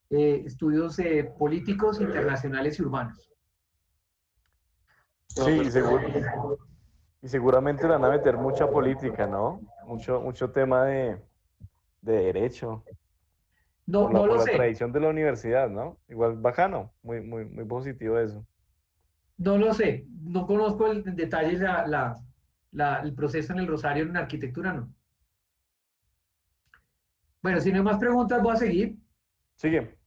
Estudios Políticos, Internacionales y Urbanos. No, Sí, seguro, perfecto. Y seguramente le van a meter mucha política, ¿no? Mucho tema de derecho, No, no por lo la sé, tradición de la universidad, ¿no? Igual bacano, muy positivo eso. no lo sé. No conozco en detalle el proceso en el Rosario en arquitectura, no. Bueno, si no hay más preguntas, voy a seguir. Sigue.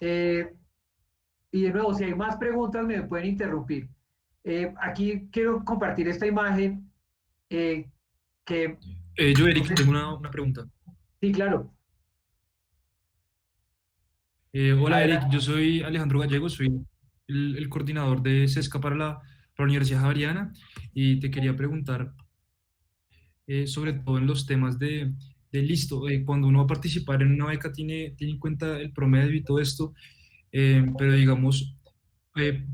Eh, y de nuevo, si hay más preguntas, me pueden interrumpir. Aquí quiero compartir esta imagen eh, que, Yo, no Eric, sé, tengo una pregunta. sí, claro. Hola, Eric, Adelante. yo soy Alejandro Gallego, soy el coordinador de SESCA para la Universidad Javeriana y te quería preguntar sobre todo en los temas listo, cuando uno va a participar en una beca tiene en cuenta el promedio y todo esto, pero digamos,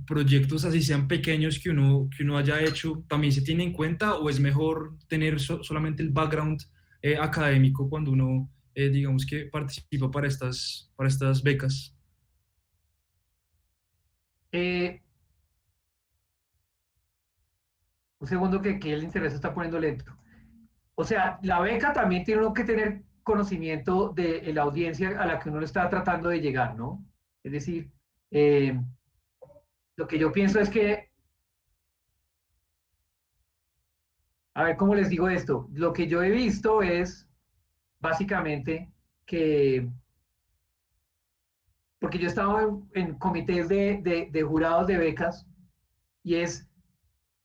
proyectos así sean pequeños que uno haya hecho, ¿también se tiene en cuenta o es mejor tener solamente el background académico cuando uno, digamos que participa para estas becas? Eh, un segundo que el interés se está poniendo lento. O sea, la beca también tiene uno que tener conocimiento de la audiencia a la que uno le está tratando de llegar, ¿no? Es decir, eh, lo que yo pienso es que, a ver, ¿cómo les digo esto? Lo que yo he visto es básicamente que, porque yo he estado en comités de jurados de becas y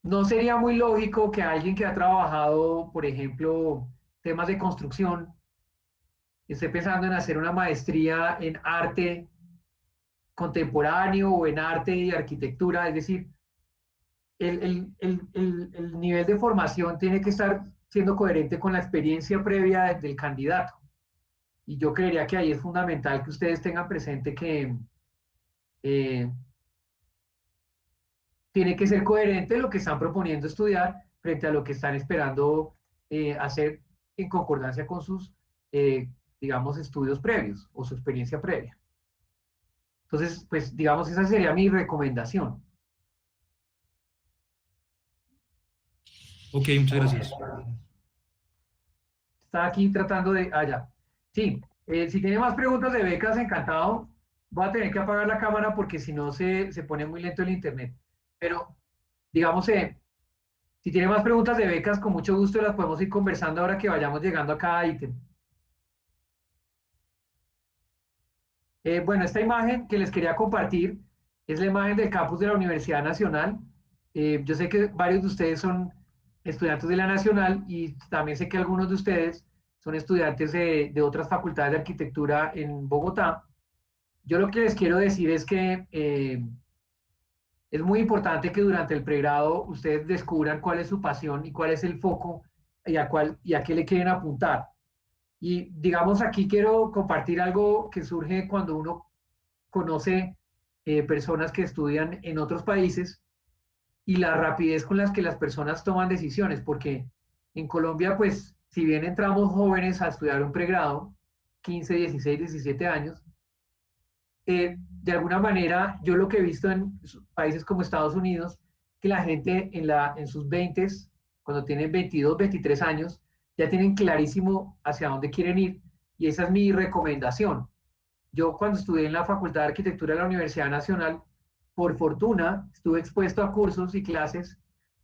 no sería muy lógico que alguien que ha trabajado, por ejemplo, temas de construcción, esté pensando en hacer una maestría en arte contemporáneo o en arte y arquitectura, es decir, el nivel de formación tiene que estar siendo coherente con la experiencia previa del candidato. Y yo creería que ahí es fundamental que ustedes tengan presente que eh, tiene que ser coherente lo que están proponiendo estudiar frente a lo que están esperando hacer en concordancia con sus, digamos, estudios previos o su experiencia previa. Entonces, pues, digamos, esa sería mi recomendación. Ok, muchas gracias. Está aquí tratando de... allá. Sí, si tiene más preguntas de becas, encantado. Voy a tener que apagar la cámara porque si no se pone muy lento el internet. Pero, digamos, si tiene más preguntas de becas, con mucho gusto las podemos ir conversando ahora que vayamos llegando a cada ítem. Bueno, esta imagen que les quería compartir es la imagen del campus de la Universidad Nacional. Yo sé que varios de ustedes son estudiantes de la Nacional y también sé que algunos de ustedes son estudiantes de otras facultades de arquitectura en Bogotá. Yo lo que les quiero decir es que es muy importante que durante el pregrado ustedes descubran cuál es su pasión y cuál es el foco y a qué le quieren apuntar. Y digamos, aquí quiero compartir algo que surge cuando uno conoce personas que estudian en otros países y la rapidez con las que las personas toman decisiones, porque en Colombia, pues, si bien entramos jóvenes a estudiar un pregrado, 15, 16, 17 años, de alguna manera, yo lo que he visto en países como Estados Unidos, que la gente en sus 20, cuando tienen 22, 23 años, ya tienen clarísimo hacia dónde quieren ir y esa es mi recomendación. Yo cuando estudié en la Facultad de Arquitectura de la Universidad Nacional, por fortuna, estuve expuesto a cursos y clases,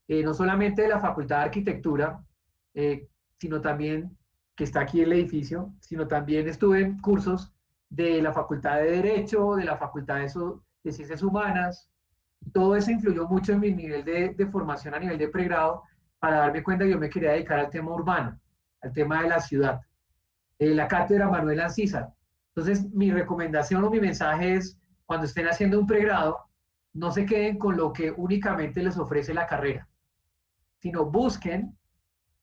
no solamente de la Facultad de Arquitectura, sino también, que está aquí el edificio, sino también estuve en cursos de la Facultad de Derecho, de la Facultad de Ciencias Humanas. Todo eso influyó mucho en mi nivel de formación a nivel de pregrado para darme cuenta que yo me quería dedicar al tema urbano, al tema de la ciudad. La cátedra Manuel Ancísar. Entonces, mi recomendación o mi mensaje es, cuando estén haciendo un pregrado, no se queden con lo que únicamente les ofrece la carrera, sino busquen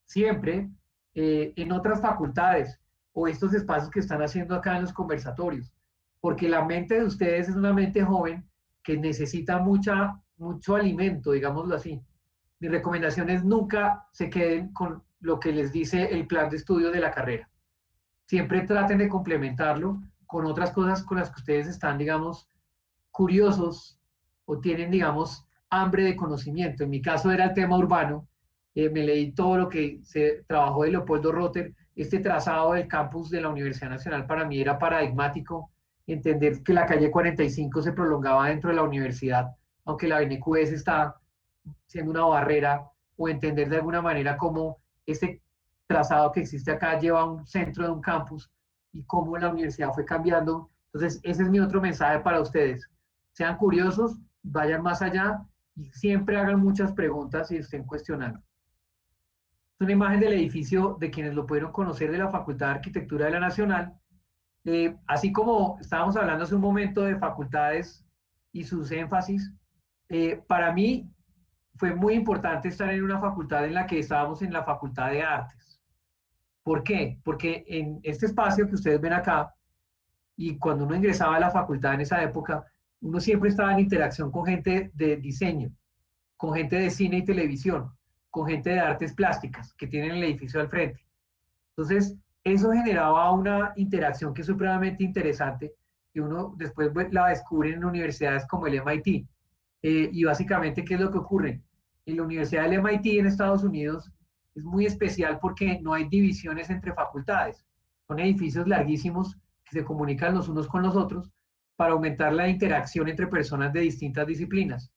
siempre en otras facultades o estos espacios que están haciendo acá en los conversatorios, porque la mente de ustedes es una mente joven que necesita mucho alimento, digámoslo así. Mi recomendación es nunca se queden con lo que les dice el plan de estudio de la carrera. Siempre traten de complementarlo con otras cosas con las que ustedes están, digamos, curiosos o tienen, digamos, hambre de conocimiento. En mi caso era el tema urbano me leí todo lo que se trabajó de Leopoldo Rotter. Este trazado del campus de la Universidad Nacional para mí era paradigmático, entender que la calle 45 se prolongaba dentro de la universidad, aunque la BNQS está siendo una barrera, o entender de alguna manera cómo este trazado que existe acá lleva a un centro de un campus y cómo la universidad fue cambiando. Entonces, ese es mi otro mensaje para ustedes. Sean curiosos, vayan más allá y siempre hagan muchas preguntas y estén cuestionando. Es una imagen del edificio de quienes lo pudieron conocer de la Facultad de Arquitectura de la Nacional. Así como estábamos hablando hace un momento de facultades y sus énfasis, para mí fue muy importante estar en una facultad en la que estábamos en la Facultad de Artes. ¿Por qué? Porque en este espacio que ustedes ven acá, y cuando uno ingresaba a la facultad en esa época, uno siempre estaba en interacción con gente de diseño, con gente de cine y televisión, con gente de artes plásticas que tienen el edificio al frente. Entonces, eso generaba una interacción que es supremamente interesante y uno después la descubre en universidades como el MIT. Y básicamente, ¿qué es lo que ocurre? En la Universidad del MIT en Estados Unidos es muy especial porque no hay divisiones entre facultades. Son edificios larguísimos que se comunican los unos con los otros para aumentar la interacción entre personas de distintas disciplinas.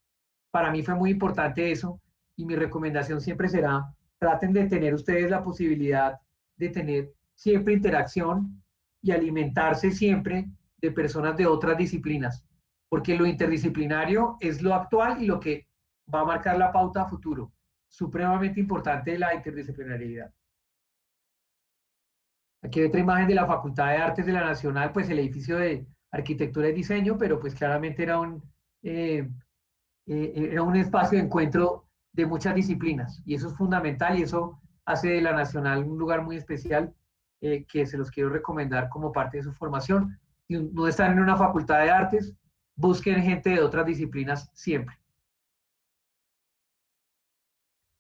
Para mí fue muy importante eso y mi recomendación siempre será, traten de tener ustedes la posibilidad de tener siempre interacción y alimentarse siempre de personas de otras disciplinas, porque lo interdisciplinario es lo actual y lo que va a marcar la pauta a futuro. Supremamente importante la interdisciplinariedad. Aquí hay otra imagen de la Facultad de Artes de la Nacional, pues el edificio de arquitectura y diseño, pero pues claramente era un espacio de encuentro de muchas disciplinas y eso es fundamental y eso hace de la Nacional un lugar muy especial que se los quiero recomendar como parte de su formación. Si no están en una facultad de artes, busquen gente de otras disciplinas siempre.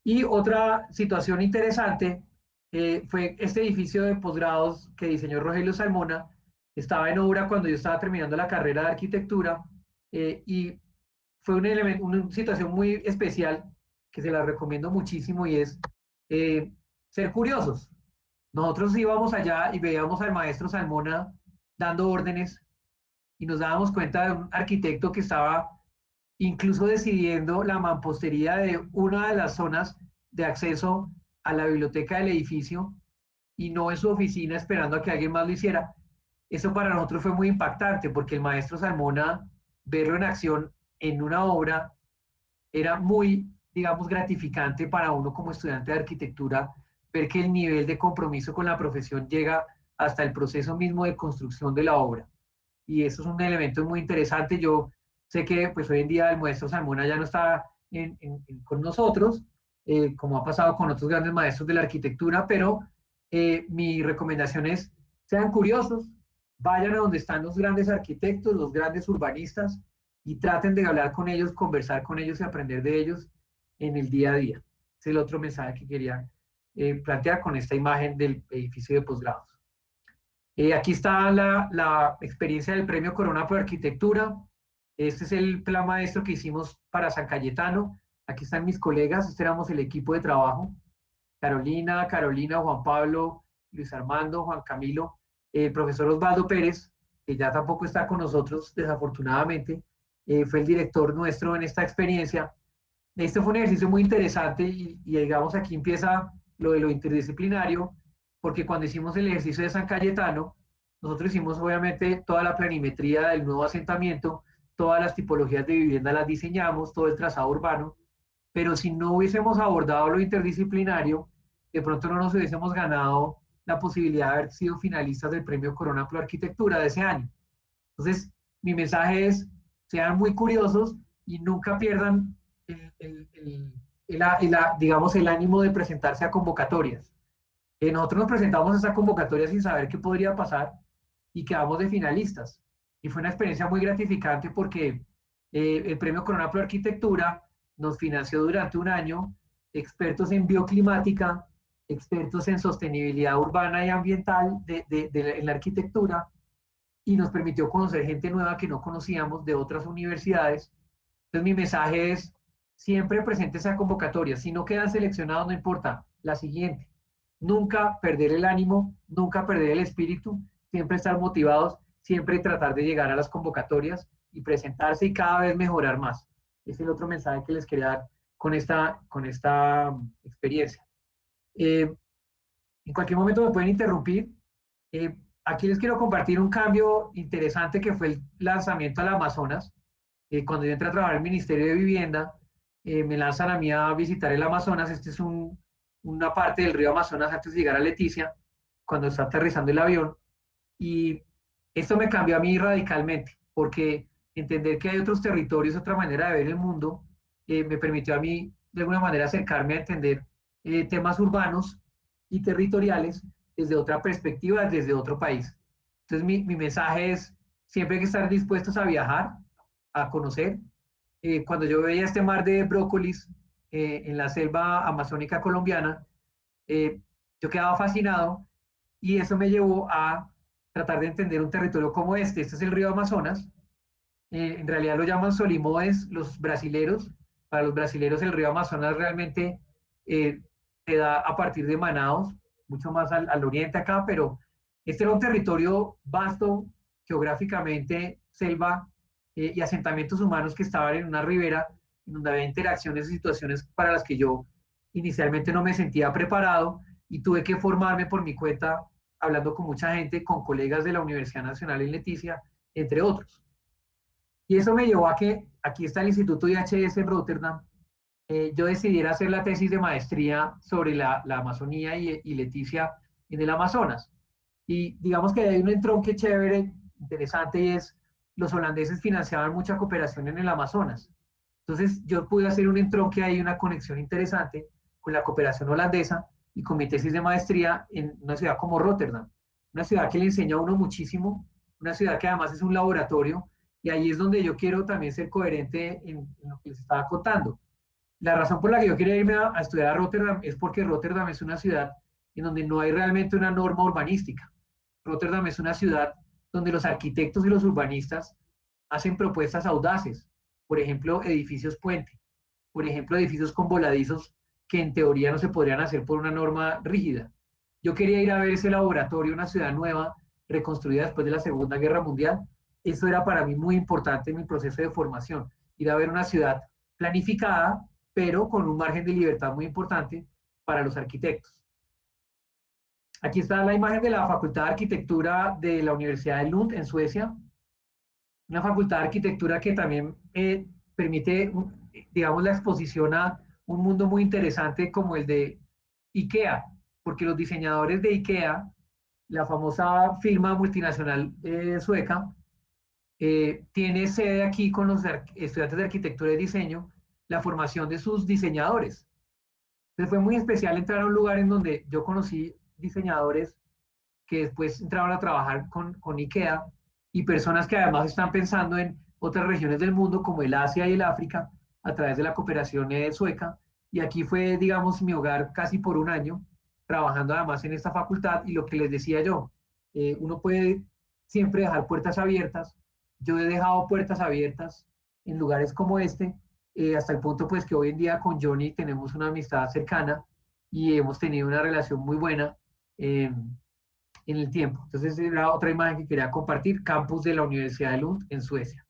Y otra situación interesante fue este edificio de posgrados que diseñó Rogelio Salmona. Estaba en obra cuando yo estaba terminando la carrera de arquitectura y fue una situación muy especial que se la recomiendo muchísimo y es ser curiosos. Nosotros íbamos allá y veíamos al maestro Salmona dando órdenes y nos dábamos cuenta de un arquitecto que estaba incluso decidiendo la mampostería de una de las zonas de acceso a la biblioteca del edificio y no en su oficina esperando a que alguien más lo hiciera. Eso para nosotros fue muy impactante porque el maestro Salmona, verlo en acción en una obra, era muy, digamos, gratificante para uno como estudiante de arquitectura, ver que el nivel de compromiso con la profesión llega hasta el proceso mismo de construcción de la obra. Y eso es un elemento muy interesante. Yo sé que pues hoy en día el maestro Salmona ya no está con nosotros, como ha pasado con otros grandes maestros de la arquitectura, pero mi recomendación es, sean curiosos, vayan a donde están los grandes arquitectos, los grandes urbanistas, y traten de hablar con ellos, conversar con ellos y aprender de ellos en el día a día. Ese es el otro mensaje que quería plantear con esta imagen del edificio de posgrados. Aquí está la experiencia del Premio Corona por Arquitectura. Este es el plan maestro que hicimos para San Cayetano. Aquí están mis colegas, este éramos el equipo de trabajo. Carolina, Juan Pablo, Luis Armando, Juan Camilo, el profesor Osvaldo Pérez, que ya tampoco está con nosotros, desafortunadamente, fue el director nuestro en esta experiencia. Este fue un ejercicio muy interesante y digamos aquí empieza lo de lo interdisciplinario, porque cuando hicimos el ejercicio de San Cayetano, nosotros hicimos obviamente toda la planimetría del nuevo asentamiento, todas las tipologías de vivienda las diseñamos, todo el trazado urbano, pero si no hubiésemos abordado lo interdisciplinario, de pronto no nos hubiésemos ganado la posibilidad de haber sido finalistas del Premio Corona Pro Arquitectura de ese año. Entonces, mi mensaje es, sean muy curiosos y nunca pierdan digamos, el ánimo de presentarse a convocatorias. Nosotros nos presentamos a esa convocatoria sin saber qué podría pasar y quedamos de finalistas. Y fue una experiencia muy gratificante porque el Premio Corona Pro Arquitectura nos financió durante un año expertos en bioclimática, expertos en sostenibilidad urbana y ambiental en la arquitectura y nos permitió conocer gente nueva que no conocíamos de otras universidades. Entonces mi mensaje es, siempre preséntese a convocatorias. Si no quedan seleccionados, no importa. La siguiente. Nunca perder el ánimo, nunca perder el espíritu, siempre estar motivados, siempre tratar de llegar a las convocatorias y presentarse y cada vez mejorar más. Es el otro mensaje que les quería dar con esta experiencia. En cualquier momento me pueden interrumpir. Aquí les quiero compartir un cambio interesante que fue el lanzamiento al Amazonas. Cuando yo entré a trabajar en el Ministerio de Vivienda, me lanzan a mí a visitar el Amazonas. Este es una parte del río Amazonas antes de llegar a Leticia, cuando está aterrizando el avión. Y esto me cambió a mí radicalmente, porque entender que hay otros territorios, otra manera de ver el mundo, me permitió a mí, de alguna manera, acercarme a entender temas urbanos y territoriales desde otra perspectiva, desde otro país. Entonces, mi mensaje es, siempre hay que estar dispuestos a viajar, a conocer. Cuando yo veía este mar de brócolis en la selva amazónica colombiana, yo quedaba fascinado y eso me llevó a tratar de entender un territorio como este. Este es el río Amazonas. En realidad lo llaman Solimoes los brasileros. Para los brasileros el río Amazonas realmente se da a partir de Manaos, mucho más al oriente acá, pero este era un territorio vasto geográficamente, selva y asentamientos humanos que estaban en una ribera en donde había interacciones y situaciones para las que yo inicialmente no me sentía preparado y tuve que formarme por mi cuenta, hablando con mucha gente, con colegas de la Universidad Nacional en Leticia, entre otros. Y eso me llevó a que, aquí está el Instituto IHS en Rotterdam, yo decidiera hacer la tesis de maestría sobre la Amazonía y Leticia en el Amazonas. Y digamos que hay un entronque chévere, interesante, y es, los holandeses financiaban mucha cooperación en el Amazonas. Entonces yo pude hacer un entronque ahí, una conexión interesante con la cooperación holandesa y con mi tesis de maestría en una ciudad como Rotterdam, una ciudad que le enseña a uno muchísimo, una ciudad que además es un laboratorio, y ahí es donde yo quiero también ser coherente en lo que les estaba contando. La razón por la que yo quería irme a estudiar a Rotterdam es porque Rotterdam es una ciudad en donde no hay realmente una norma urbanística. Rotterdam es una ciudad donde los arquitectos y los urbanistas hacen propuestas audaces, por ejemplo, edificios puente, por ejemplo, edificios con voladizos que en teoría no se podrían hacer por una norma rígida. Yo quería ir a ver ese laboratorio, una ciudad nueva, reconstruida después de la Segunda Guerra Mundial. Eso era para mí muy importante en mi proceso de formación, ir a ver una ciudad planificada, pero con un margen de libertad muy importante para los arquitectos. Aquí está la imagen de la Facultad de Arquitectura de la Universidad de Lund en Suecia. Una facultad de arquitectura que también permite, digamos, la exposición a un mundo muy interesante como el de IKEA, porque los diseñadores de IKEA, la famosa firma multinacional sueca, tiene sede aquí con los estudiantes de arquitectura y diseño, la formación de sus diseñadores. Entonces fue muy especial entrar a un lugar en donde yo conocí diseñadores que después entraron a trabajar con IKEA y personas que además están pensando en otras regiones del mundo como el Asia y el África a través de la cooperación sueca. Y aquí fue, digamos, mi hogar casi por un año, trabajando además en esta facultad. Y lo que les decía yo, uno puede siempre dejar puertas abiertas. Yo he dejado puertas abiertas en lugares como este, hasta el punto pues que hoy en día con Johnny tenemos una amistad cercana y hemos tenido una relación muy buena en el tiempo. Entonces era otra imagen que quería compartir, campus de la Universidad de Lund en Suecia.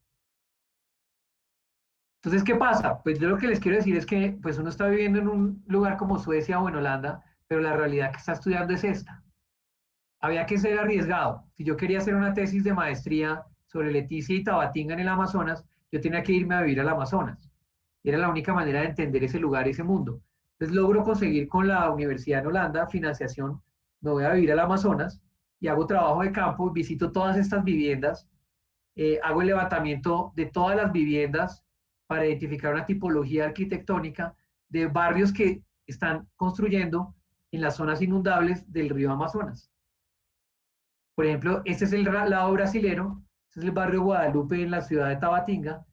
Entonces, ¿qué pasa? Pues yo lo que les quiero decir es que pues uno está viviendo en un lugar como Suecia o en Holanda, pero la realidad que está estudiando es esta. Había que ser arriesgado. Si yo quería hacer una tesis de maestría sobre Leticia y Tabatinga en el Amazonas, yo tenía que irme a vivir al Amazonas. Era la única manera de entender ese lugar, ese mundo. Entonces logro conseguir con la Universidad en Holanda financiación, me voy a vivir al Amazonas y hago trabajo de campo, visito todas estas viviendas, hago el levantamiento de todas las viviendas para identificar una tipología arquitectónica de barrios que están construyendo en las zonas inundables del río Amazonas. Por ejemplo, este es el lado brasilero, este es el barrio Guadalupe en la ciudad de Tabatinga.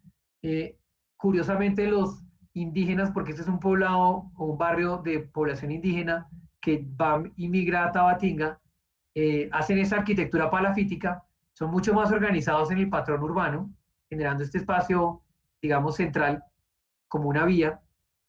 Curiosamente, los indígenas, porque este es un poblado o un barrio de población indígena que va y migra a Tabatinga, hacen esa arquitectura palafítica, son mucho más organizados en el patrón urbano, generando este espacio, digamos, central, como una vía,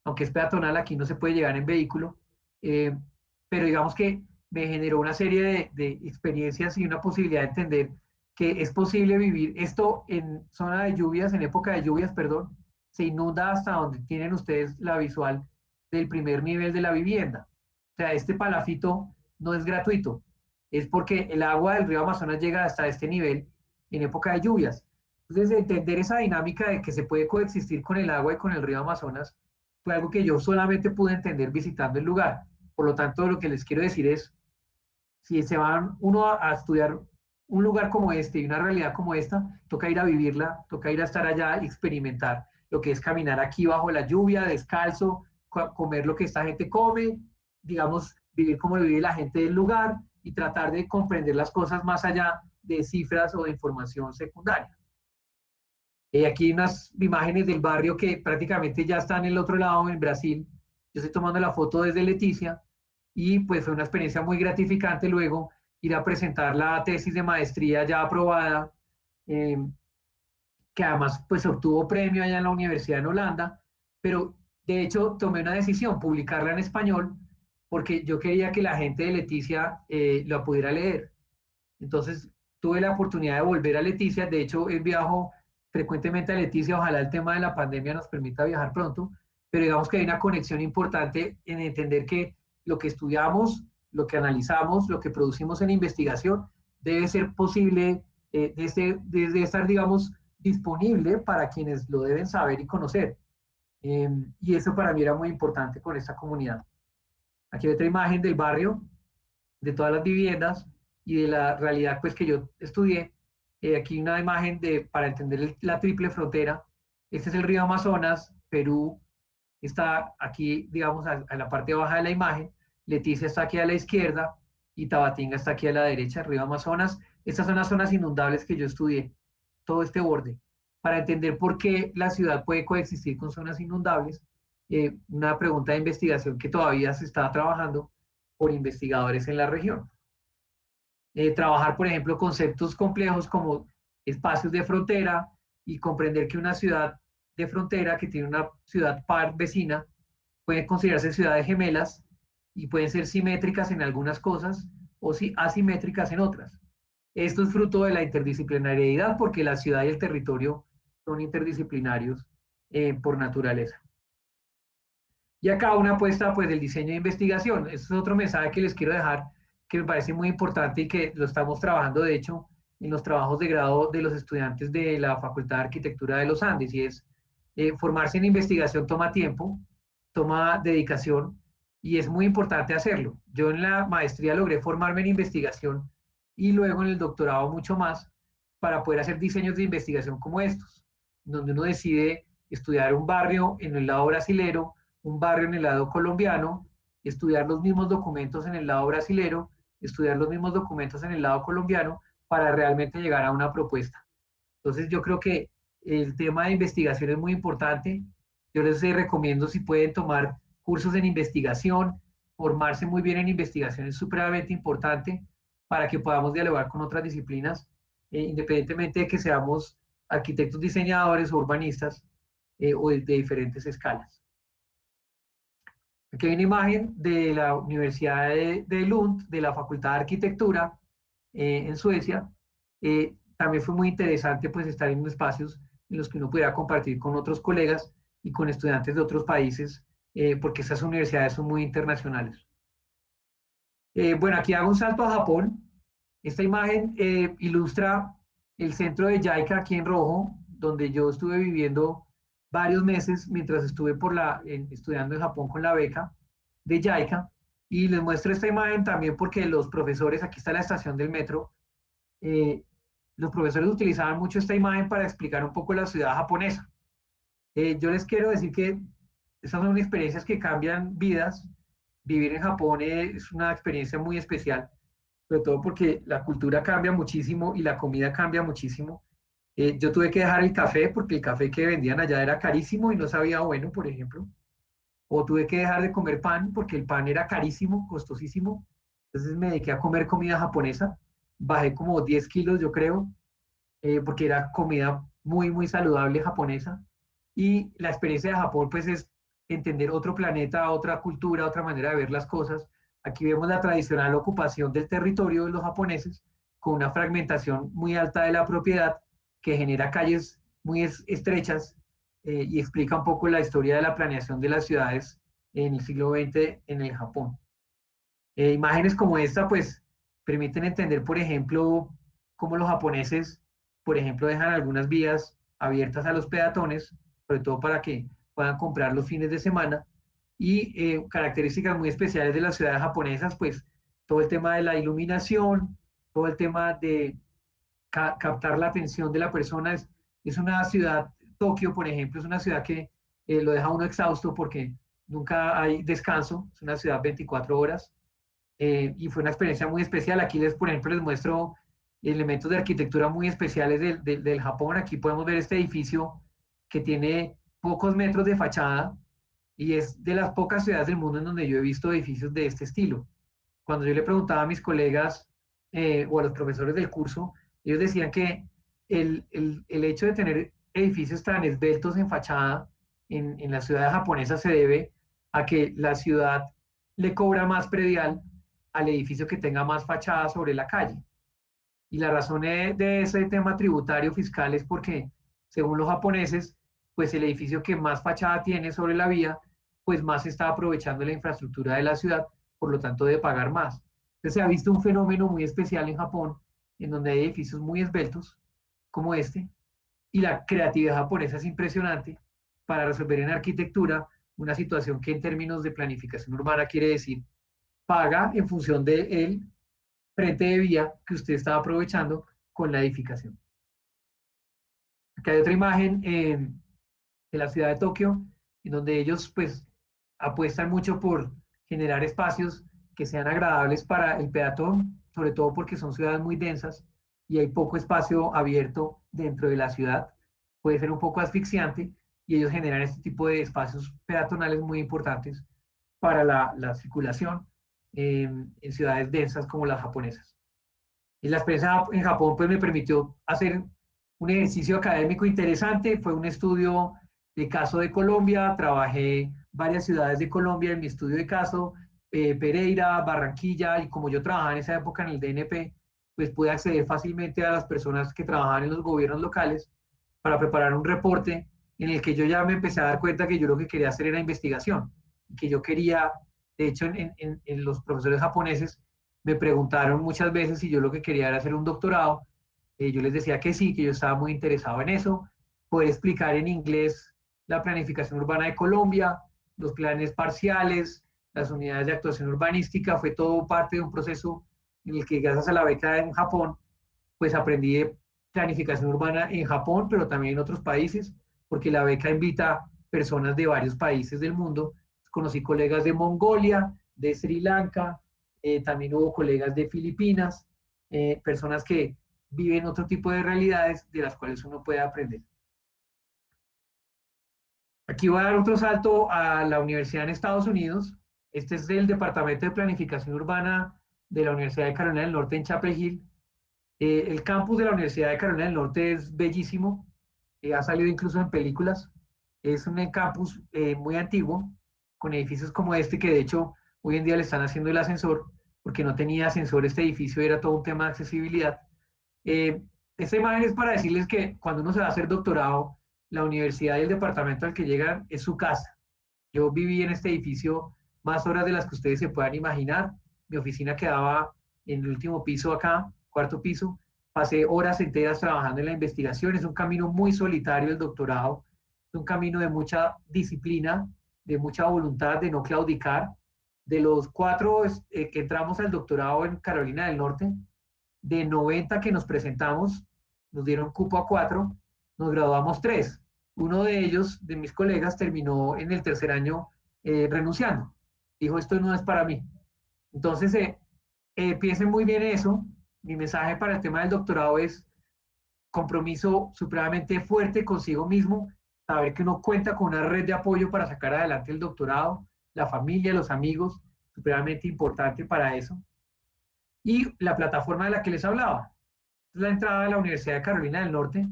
aunque es peatonal, aquí no se puede llegar en vehículo, pero digamos que me generó una serie de experiencias y una posibilidad de entender que es posible vivir esto en zona de lluvias, en época de lluvias, perdón, se inunda hasta donde tienen ustedes la visual del primer nivel de la vivienda. O sea, este palafito no es gratuito, es porque el agua del río Amazonas llega hasta este nivel en época de lluvias. Entonces, entender esa dinámica de que se puede coexistir con el agua y con el río Amazonas fue algo que yo solamente pude entender visitando el lugar. Por lo tanto, lo que les quiero decir es, si se van uno a estudiar un lugar como este y una realidad como esta, toca ir a vivirla, toca ir a estar allá y experimentar lo que es caminar aquí bajo la lluvia, descalzo, comer lo que esta gente come, digamos, vivir como vive la gente del lugar y tratar de comprender las cosas más allá de cifras o de información secundaria. Aquí hay unas imágenes del barrio que prácticamente ya están en el otro lado, en Brasil. Yo estoy tomando la foto desde Leticia y pues fue una experiencia muy gratificante luego ir a presentar la tesis de maestría ya aprobada, eh, que además pues obtuvo premio allá en la universidad en Holanda, pero de hecho tomé una decisión, publicarla en español, porque yo quería que la gente de Leticia la pudiera leer. Entonces tuve la oportunidad de volver a Leticia, de hecho viajo frecuentemente a Leticia, ojalá el tema de la pandemia nos permita viajar pronto, pero digamos que hay una conexión importante en entender que lo que estudiamos, lo que analizamos, lo que producimos en investigación, debe ser posible desde estar, digamos, disponible para quienes lo deben saber y conocer. Y eso para mí era muy importante con esta comunidad. Aquí hay otra imagen del barrio, de todas las viviendas y de la realidad pues que yo estudié. Aquí una imagen para entender la triple frontera. Este es el río Amazonas, Perú está aquí, digamos, a la parte baja de la imagen. Leticia está aquí a la izquierda y Tabatinga está aquí a la derecha, el río Amazonas. Estas son las zonas inundables que yo estudié, todo este borde. Para entender por qué la ciudad puede coexistir con zonas inundables, una pregunta de investigación que todavía se está trabajando por investigadores en la región. Trabajar, por ejemplo, conceptos complejos como espacios de frontera y comprender que una ciudad de frontera que tiene una ciudad par vecina puede considerarse ciudades gemelas y pueden ser simétricas en algunas cosas o asimétricas en otras. Esto es fruto de la interdisciplinariedad porque la ciudad y el territorio son interdisciplinarios por naturaleza. Y acá una apuesta pues del diseño de investigación. Este es otro mensaje que les quiero dejar que me parece muy importante y que lo estamos trabajando de hecho en los trabajos de grado de los estudiantes de la Facultad de Arquitectura de los Andes y es formarse en investigación toma tiempo, toma dedicación y es muy importante hacerlo. Yo en la maestría logré formarme en investigación y luego en el doctorado mucho más para poder hacer diseños de investigación como estos, donde uno decide estudiar un barrio en el lado brasilero, un barrio en el lado colombiano, estudiar los mismos documentos en el lado brasilero, estudiar los mismos documentos en el lado colombiano para realmente llegar a una propuesta. Entonces yo creo que el tema de investigación es muy importante. Yo les recomiendo si pueden tomar cursos en investigación, formarse muy bien en investigación es supremamente importante para que podamos dialogar con otras disciplinas, independientemente de que seamos arquitectos, diseñadores o urbanistas o de diferentes escalas. Aquí hay una imagen de la Universidad de Lund, de la Facultad de Arquitectura en Suecia. También fue muy interesante pues estar en espacios en los que uno pudiera compartir con otros colegas y con estudiantes de otros países, porque estas universidades son muy internacionales. Bueno, aquí hago un salto a Japón. Esta imagen ilustra el centro de JICA aquí en rojo, donde yo estuve viviendo varios meses mientras estuve estudiando en Japón con la beca de JICA. Y les muestro esta imagen también porque los profesores, aquí está la estación del metro, los profesores utilizaban mucho esta imagen para explicar un poco la ciudad japonesa. Yo les quiero decir que esas son experiencias que cambian vidas. Vivir en Japón es una experiencia muy especial, sobre todo porque la cultura cambia muchísimo y la comida cambia muchísimo. Yo tuve que dejar el café porque el café que vendían allá era carísimo y no sabía bueno, por ejemplo. O tuve que dejar de comer pan porque el pan era carísimo, costosísimo. Entonces me dediqué a comer comida japonesa. Bajé como 10 kilos, yo creo, porque era comida muy, muy saludable japonesa. Y la experiencia de Japón, pues, es entender otro planeta, otra cultura, otra manera de ver las cosas. Aquí vemos la tradicional ocupación del territorio de los japoneses con una fragmentación muy alta de la propiedad que genera calles muy estrechas y explica un poco la historia de la planeación de las ciudades en el siglo XX en el Japón. Imágenes como esta, pues, permiten entender, por ejemplo, cómo los japoneses, por ejemplo, dejan algunas vías abiertas a los peatones, sobre todo para que puedan comprar los fines de semana, y características muy especiales de las ciudades japonesas, pues, todo el tema de la iluminación, todo el tema de captar la atención de la persona. Es una ciudad, Tokio, por ejemplo, es una ciudad que lo deja uno exhausto porque nunca hay descanso, es una ciudad 24 horas y fue una experiencia muy especial. Aquí les, por ejemplo, les muestro elementos de arquitectura muy especiales del Japón. Aquí podemos ver este edificio que tiene pocos metros de fachada y es de las pocas ciudades del mundo en donde yo he visto edificios de este estilo. Cuando yo le preguntaba a mis colegas o a los profesores del curso, ellos decían que el hecho de tener edificios tan esbeltos en fachada en la ciudad japonesa se debe a que la ciudad le cobra más predial al edificio que tenga más fachada sobre la calle. Y la razón de ese tema tributario fiscal es porque, según los japoneses, pues el edificio que más fachada tiene sobre la vía, pues más está aprovechando la infraestructura de la ciudad, por lo tanto debe pagar más. Entonces se ha visto un fenómeno muy especial en Japón, en donde hay edificios muy esbeltos, como este, y la creatividad japonesa es impresionante para resolver en arquitectura una situación que en términos de planificación urbana quiere decir paga en función del frente de vía que usted está aprovechando con la edificación. Aquí hay otra imagen de la ciudad de Tokio, en donde ellos pues apuestan mucho por generar espacios que sean agradables para el peatón, sobre todo porque son ciudades muy densas y hay poco espacio abierto dentro de la ciudad. Puede ser un poco asfixiante y ellos generan este tipo de espacios peatonales muy importantes para la circulación en ciudades densas como las japonesas. Y la experiencia en Japón pues me permitió hacer un ejercicio académico interesante, fue un estudio de caso de Colombia, trabajé varias ciudades de Colombia en mi estudio de caso, Pereira, Barranquilla, y como yo trabajaba en esa época en el DNP, pues pude acceder fácilmente a las personas que trabajaban en los gobiernos locales para preparar un reporte en el que yo ya me empecé a dar cuenta que yo lo que quería hacer era investigación, y que yo quería, de hecho en los profesores japoneses me preguntaron muchas veces si yo lo que quería era hacer un doctorado, yo les decía que sí, que yo estaba muy interesado en eso, poder explicar en inglés la planificación urbana de Colombia, los planes parciales, las unidades de actuación urbanística, fue todo parte de un proceso en el que gracias a la beca en Japón, pues aprendí de planificación urbana en Japón, pero también en otros países, porque la beca invita personas de varios países del mundo. Conocí colegas de Mongolia, de Sri Lanka, también hubo colegas de Filipinas, personas que viven otro tipo de realidades de las cuales uno puede aprender. Aquí voy a dar otro salto a la universidad en Estados Unidos. Este es del Departamento de Planificación Urbana de la Universidad de Carolina del Norte en Chapel Hill. El campus de la Universidad de Carolina del Norte es bellísimo, ha salido incluso en películas. Es un campus muy antiguo, con edificios como este, que de hecho hoy en día le están haciendo el ascensor, porque no tenía ascensor este edificio, era todo un tema de accesibilidad. Esta imagen es para decirles que cuando uno se va a hacer doctorado, la universidad y el departamento al que llegan es su casa. Yo viví en este edificio más horas de las que ustedes se puedan imaginar. Mi oficina quedaba en el último piso acá, cuarto piso. Pasé horas enteras trabajando en la investigación. Es un camino muy solitario el doctorado. Es un camino de mucha disciplina, de mucha voluntad, de no claudicar. De los 4 que entramos al doctorado en Carolina del Norte, de 90 que nos presentamos, nos dieron cupo a 4, nos graduamos 3. Uno de ellos, de mis colegas, terminó en el tercer año renunciando. Dijo, esto no es para mí. Entonces, piensen muy bien eso. Mi mensaje para el tema del doctorado es compromiso supremamente fuerte consigo mismo, saber que uno cuenta con una red de apoyo para sacar adelante el doctorado, la familia, los amigos, supremamente importante para eso. Y la plataforma de la que les hablaba, la entrada a la Universidad de Carolina del Norte.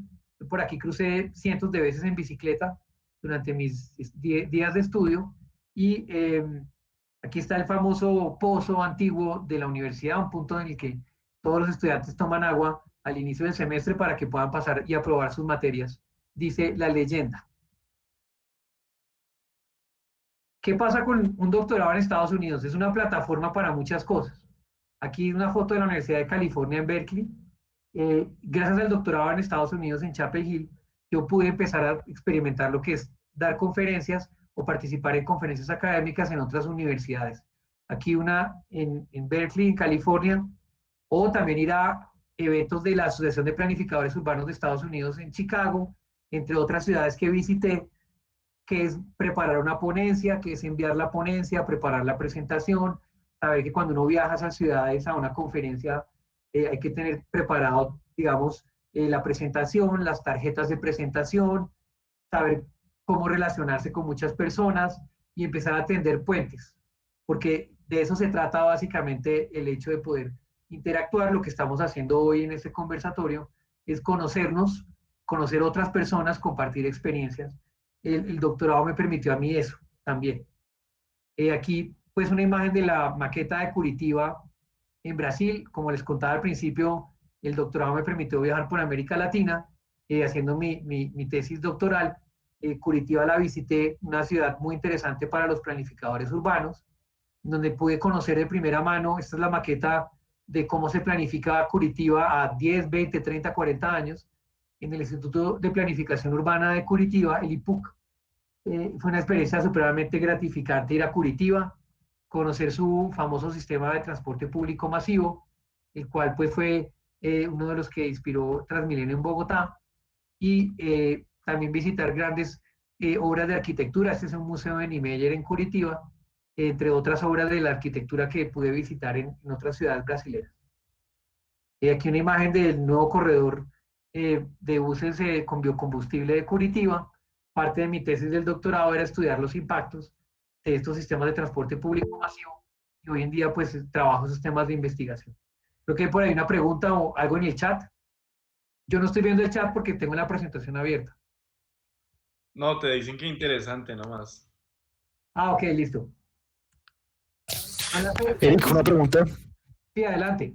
Por aquí crucé cientos de veces en bicicleta, durante mis días de estudio. Y aquí está el famoso pozo antiguo de la universidad, un punto en el que todos los estudiantes toman agua al inicio del semestre para que puedan pasar y aprobar sus materias, dice la leyenda. ¿Qué pasa con un doctorado en Estados Unidos? Es una plataforma para muchas cosas. Aquí una foto de la Universidad de California en Berkeley. Gracias al doctorado en Estados Unidos en Chapel Hill, yo pude empezar a experimentar lo que es dar conferencias o participar en conferencias académicas en otras universidades. Aquí una en Berkeley, en California, o también ir a eventos de la Asociación de Planificadores Urbanos de Estados Unidos en Chicago, entre otras ciudades que visité, que es preparar una ponencia, que es enviar la ponencia, preparar la presentación, saber que cuando uno viaja a esas ciudades a una conferencia hay que tener preparado, digamos, la presentación, las tarjetas de presentación, saber cómo relacionarse con muchas personas y empezar a tender puentes, porque de eso se trata básicamente el hecho de poder interactuar. Lo que estamos haciendo hoy en este conversatorio es conocernos, conocer otras personas, compartir experiencias. El doctorado me permitió a mí eso también. Aquí pues una imagen de la maqueta de Curitiba en Brasil. Como les contaba al principio, el doctorado me permitió viajar por América Latina haciendo mi tesis doctoral. Curitiba la visité, una ciudad muy interesante para los planificadores urbanos, donde pude conocer de primera mano. Esta es la maqueta de cómo se planifica Curitiba a 10, 20, 30, 40 años en el Instituto de Planificación Urbana de Curitiba, el IPUC. Fue una experiencia supremamente gratificante ir a Curitiba, conocer su famoso sistema de transporte público masivo, el cual pues fue uno de los que inspiró Transmilenio en Bogotá, y también visitar grandes obras de arquitectura. Este es un museo de Niemeyer en Curitiba, entre otras obras de la arquitectura que pude visitar en otras ciudades brasileñas. Aquí una imagen del nuevo corredor de buses con biocombustible de Curitiba. Parte de mi tesis del doctorado era estudiar los impactos de estos sistemas de transporte público masivo, y hoy en día pues trabajo esos temas de investigación. Creo que hay por ahí una pregunta o algo en el chat. Yo no estoy viendo el chat porque tengo la presentación abierta. No, te dicen que interesante nomás. Ah, ok, listo. Eric, una pregunta. Sí, adelante.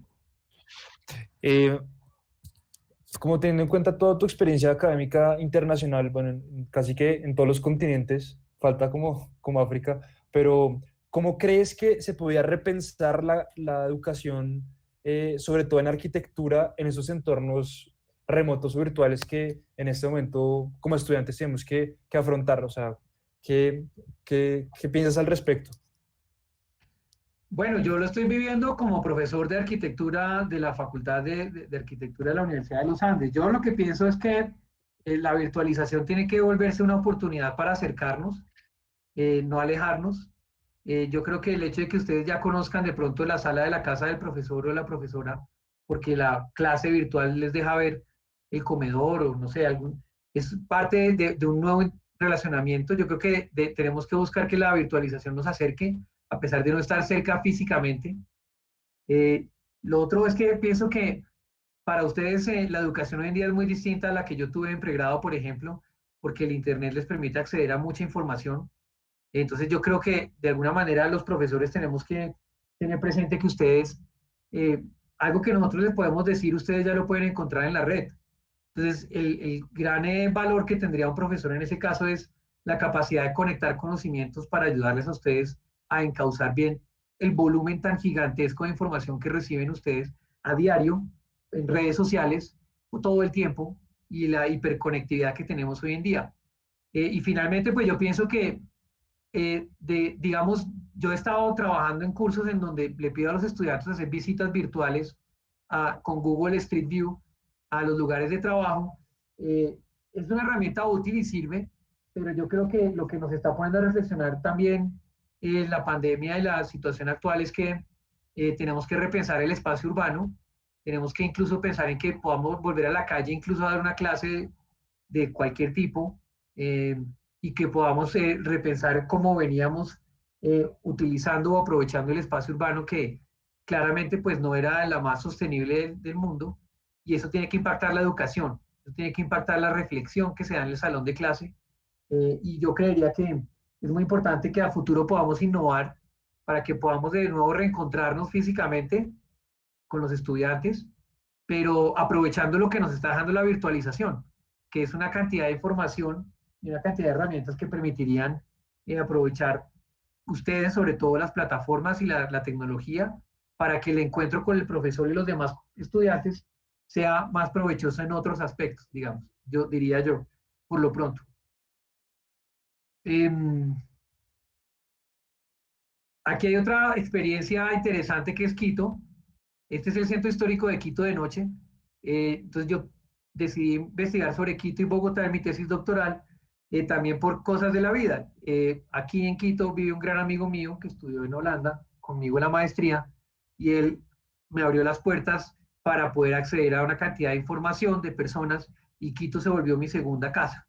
Como teniendo en cuenta toda tu experiencia académica internacional, bueno, casi que en todos los continentes, falta como África, pero ¿cómo crees que se podría repensar la educación, sobre todo en arquitectura, en esos entornos remotos o virtuales que en este momento como estudiantes tenemos que afrontar? O sea, ¿qué piensas al respecto? Bueno, yo lo estoy viviendo como profesor de arquitectura de la Facultad de Arquitectura de la Universidad de los Andes. Yo lo que pienso es que la virtualización tiene que volverse una oportunidad para acercarnos, no alejarnos. Yo creo que el hecho de que ustedes ya conozcan de pronto la sala de la casa del profesor o la profesora, porque la clase virtual les deja ver el comedor o no sé, es parte de un nuevo relacionamiento. Yo creo que tenemos que buscar que la virtualización nos acerque, a pesar de no estar cerca físicamente. Lo otro es que pienso que para ustedes la educación hoy en día es muy distinta a la que yo tuve en pregrado, por ejemplo, porque el Internet les permite acceder a mucha información. Entonces yo creo que de alguna manera los profesores tenemos que tener presente que ustedes, algo que nosotros les podemos decir, ustedes ya lo pueden encontrar en la red. Entonces el gran valor que tendría un profesor en ese caso es la capacidad de conectar conocimientos para ayudarles a ustedes a encauzar bien el volumen tan gigantesco de información que reciben ustedes a diario en redes sociales todo el tiempo, y la hiperconectividad que tenemos hoy en día. Y finalmente, pues yo pienso que, digamos, yo he estado trabajando en cursos en donde le pido a los estudiantes hacer visitas virtuales con Google Street View a los lugares de trabajo. Es una herramienta útil y sirve, pero yo creo que lo que nos está poniendo a reflexionar también la pandemia y la situación actual es que tenemos que repensar el espacio urbano. Tenemos que incluso pensar en que podamos volver a la calle, incluso a dar una clase de cualquier tipo, y que podamos repensar cómo veníamos utilizando o aprovechando el espacio urbano, que claramente pues no era la más sostenible del mundo, y eso tiene que impactar la educación, eso tiene que impactar la reflexión que se da en el salón de clase, Y yo creería que es muy importante que a futuro podamos innovar para que podamos de nuevo reencontrarnos físicamente con los estudiantes, pero aprovechando lo que nos está dejando la virtualización, que es una cantidad de información y una cantidad de herramientas que permitirían aprovechar ustedes, sobre todo las plataformas y la tecnología, para que el encuentro con el profesor y los demás estudiantes sea más provechoso en otros aspectos, digamos, yo diría yo, por lo pronto. Aquí hay otra experiencia interesante que es Quito. Este es el centro histórico de Quito de noche. Entonces yo decidí investigar sobre Quito y Bogotá en mi tesis doctoral, también por cosas de la vida. Aquí en Quito vive un gran amigo mío que estudió en Holanda, conmigo en la maestría, y él me abrió las puertas para poder acceder a una cantidad de información de personas, y Quito se volvió mi segunda casa.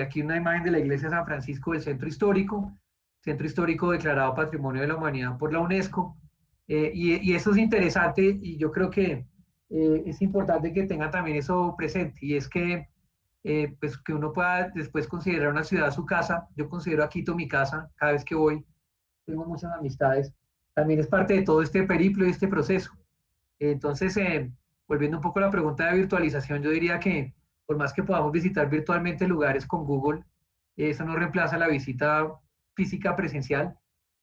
Aquí una imagen de la iglesia de San Francisco del centro histórico declarado Patrimonio de la Humanidad por la UNESCO. Y eso es interesante, y yo creo que es importante que tengan también eso presente, y es que, pues que uno pueda después considerar una ciudad su casa. Yo considero a Quito mi casa cada vez que voy, tengo muchas amistades. También es parte de todo este periplo y este proceso. Entonces, volviendo un poco a la pregunta de virtualización, yo diría que por más que podamos visitar virtualmente lugares con Google, eso no reemplaza la visita física presencial,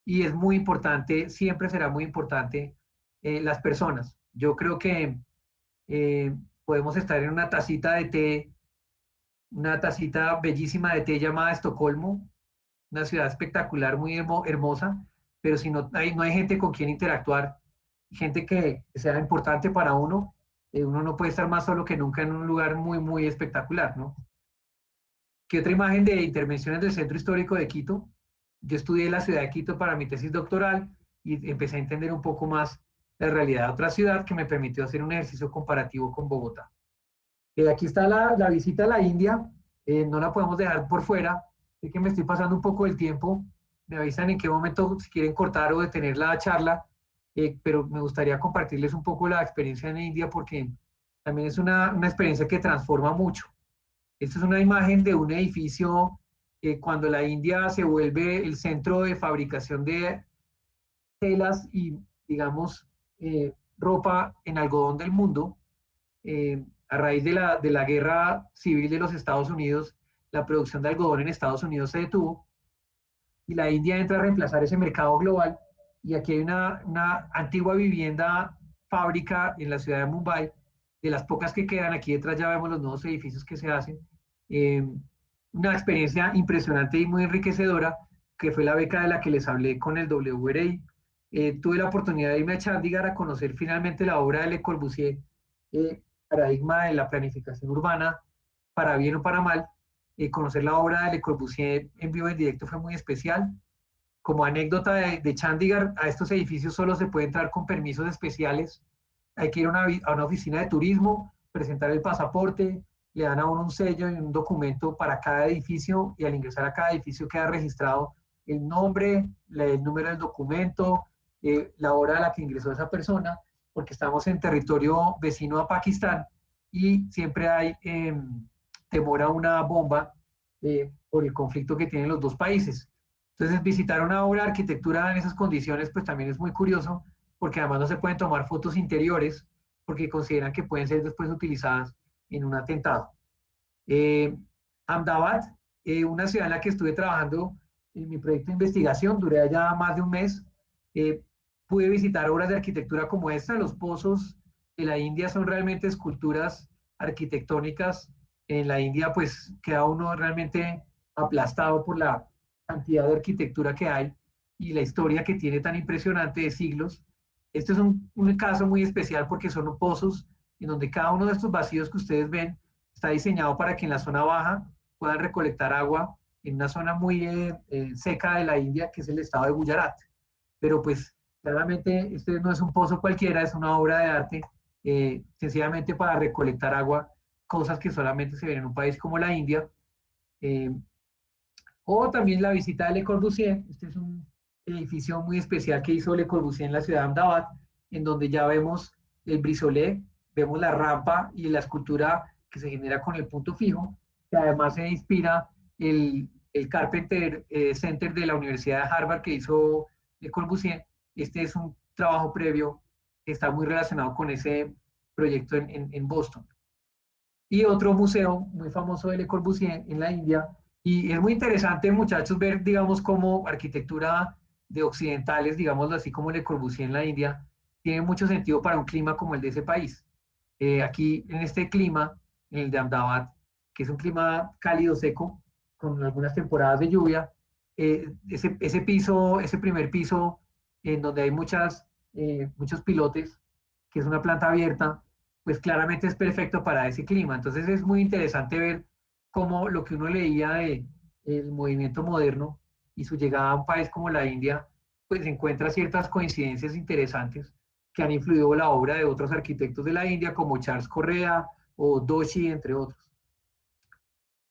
y es muy importante, siempre será muy importante, las personas. Yo creo que podemos estar en una tacita de té, una tacita bellísima de té llamada Estocolmo, una ciudad espectacular, muy hermosa, pero si no hay gente con quien interactuar, gente que sea importante para uno, uno no puede estar más solo que nunca en un lugar muy, muy espectacular, ¿no? ¿Qué otra imagen de intervenciones del Centro Histórico de Quito? Yo estudié la ciudad de Quito para mi tesis doctoral y empecé a entender un poco más la realidad de otra ciudad, que me permitió hacer un ejercicio comparativo con Bogotá. Aquí está la visita a la India, no la podemos dejar por fuera. Sé que me estoy pasando un poco del tiempo, me avisan en qué momento si quieren cortar o detener la charla, pero me gustaría compartirles un poco la experiencia en India, porque también es una experiencia que transforma mucho. Esta es una imagen de un edificio cuando la India se vuelve el centro de fabricación de telas y, digamos, ropa en algodón del mundo. A raíz de la guerra civil de los Estados Unidos, la producción de algodón en Estados Unidos se detuvo y la India entra a reemplazar ese mercado global. Y aquí hay una antigua vivienda fábrica en la ciudad de Mumbai, de las pocas que quedan. Aquí detrás ya vemos los nuevos edificios que se hacen. Una experiencia impresionante y muy enriquecedora, que fue la beca de la que les hablé con el WRI. Tuve la oportunidad de irme a Chandigarh a conocer finalmente la obra de Le Corbusier, paradigma de la planificación urbana, para bien o para mal. Conocer la obra de Le Corbusier en vivo, en directo, fue muy especial. Como anécdota de Chandigarh, a estos edificios solo se puede entrar con permisos especiales. Hay que ir a una oficina de turismo, presentar el pasaporte, le dan a uno un sello y un documento para cada edificio, y al ingresar a cada edificio queda registrado el nombre, el número del documento, la hora a la que ingresó esa persona, porque estamos en territorio vecino a Pakistán y siempre hay temor a una bomba por el conflicto que tienen los dos países. Entonces, visitar una obra de arquitectura en esas condiciones, pues también es muy curioso, porque además no se pueden tomar fotos interiores, porque consideran que pueden ser después utilizadas en un atentado. Ahmedabad, una ciudad en la que estuve trabajando en mi proyecto de investigación, duré allá más de un mes. Pude visitar obras de arquitectura como esta. Los pozos de la India son realmente esculturas arquitectónicas. En la India, pues, queda uno realmente aplastado por la cantidad de arquitectura que hay y la historia que tiene tan impresionante de siglos. Este es un caso muy especial porque son pozos en donde cada uno de estos vacíos que ustedes ven está diseñado para que en la zona baja puedan recolectar agua en una zona muy seca de la India, que es el estado de Gujarat. Pero pues claramente este no es un pozo cualquiera, es una obra de arte, sencillamente para recolectar agua, cosas que solamente se ven en un país como la India. O también la visita de Le Corbusier. Este es un edificio muy especial que hizo Le Corbusier en la ciudad de Ahmedabad, en donde ya vemos el brisolé, vemos la rampa y la escultura que se genera con el punto fijo, que además se inspira el Carpenter Center de la Universidad de Harvard que hizo Le Corbusier. Este es un trabajo previo que está muy relacionado con ese proyecto en Boston. Y otro museo muy famoso de Le Corbusier en la India. Y es muy interesante, muchachos, ver, digamos, cómo arquitectura de occidentales, digámoslo así, como Le Corbusier en la India, tiene mucho sentido para un clima como el de ese país. Aquí, en este clima, en el de Ahmedabad, que es un clima cálido, seco, con algunas temporadas de lluvia, ese piso, ese primer piso, en donde hay muchos pilotes, que es una planta abierta, pues claramente es perfecto para ese clima. Entonces es muy interesante ver cómo lo que uno leía del movimiento moderno y su llegada a un país como la India, pues encuentra ciertas coincidencias interesantes que han influido la obra de otros arquitectos de la India, como Charles Correa o Doshi, entre otros.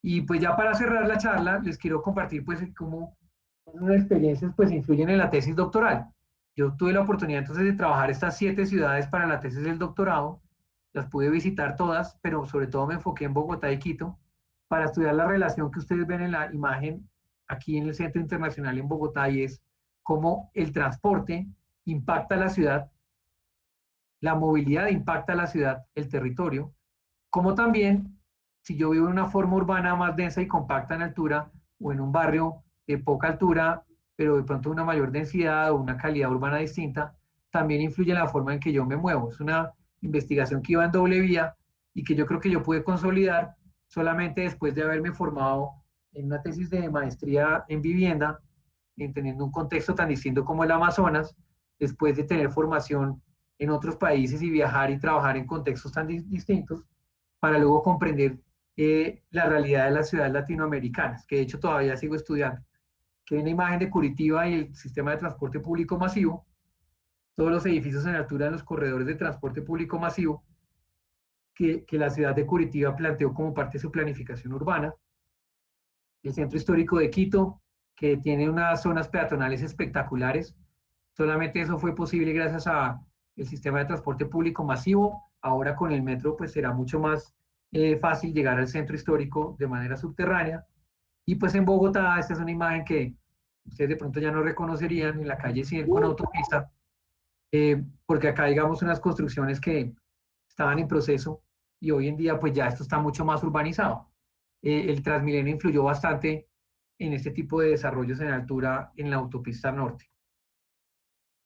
Y pues ya para cerrar la charla, les quiero compartir pues cómo unas experiencias pues influyen en la tesis doctoral. Yo tuve la oportunidad entonces de trabajar estas 7 ciudades para la tesis del doctorado, las pude visitar todas, pero sobre todo me enfoqué en Bogotá y Quito para estudiar la relación que ustedes ven en la imagen aquí en el Centro Internacional en Bogotá, y es cómo el transporte impacta la ciudad, la movilidad impacta la ciudad, el territorio, como también si yo vivo en una forma urbana más densa y compacta en altura o en un barrio de poca altura, pero de pronto una mayor densidad o una calidad urbana distinta, también influye en la forma en que yo me muevo. Es una investigación que iba en doble vía y que yo creo que yo pude consolidar solamente después de haberme formado en una tesis de maestría en vivienda, teniendo un contexto tan distinto como el Amazonas, después de tener formación en otros países y viajar y trabajar en contextos tan distintos, para luego comprender la realidad de las ciudades latinoamericanas, que de hecho todavía sigo estudiando. Que hay una imagen de Curitiba y el sistema de transporte público masivo, todos los edificios en altura en los corredores de transporte público masivo, que la ciudad de Curitiba planteó como parte de su planificación urbana. El centro histórico de Quito, que tiene unas zonas peatonales espectaculares. Solamente eso fue posible gracias a el sistema de transporte público masivo. Ahora con el metro pues será mucho más fácil llegar al centro histórico de manera subterránea. Y pues en Bogotá, esta es una imagen que ustedes de pronto ya no reconocerían en la calle 100 con autopista, porque acá digamos unas construcciones que estaban en proceso y hoy en día pues ya esto está mucho más urbanizado. El Transmilenio influyó bastante en este tipo de desarrollos en altura en la autopista norte.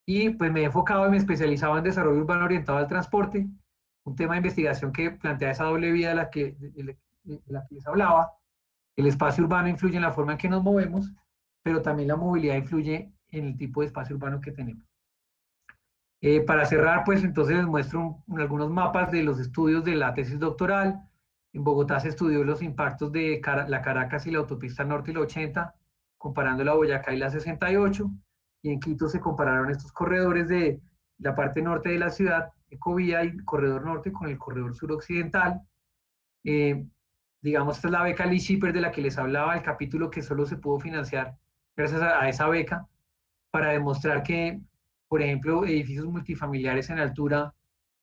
Y pues me he enfocado y me he especializado en desarrollo urbano orientado al transporte, un tema de investigación que plantea esa doble vía de la que les hablaba. El espacio urbano influye en la forma en que nos movemos, pero también la movilidad influye en el tipo de espacio urbano que tenemos. Para cerrar, pues entonces les muestro algunos mapas de los estudios de la tesis doctoral. En Bogotá se estudió los impactos de la Caracas y la autopista norte y la 80, comparando la Boyacá y la 68. Y en Quito se compararon estos corredores de la parte norte de la ciudad, Ecovía y Corredor Norte, con el Corredor Suroccidental. Digamos, esta es la beca Lee Shipper de la que les hablaba, el capítulo que solo se pudo financiar gracias a esa beca, para demostrar que, por ejemplo, edificios multifamiliares en altura,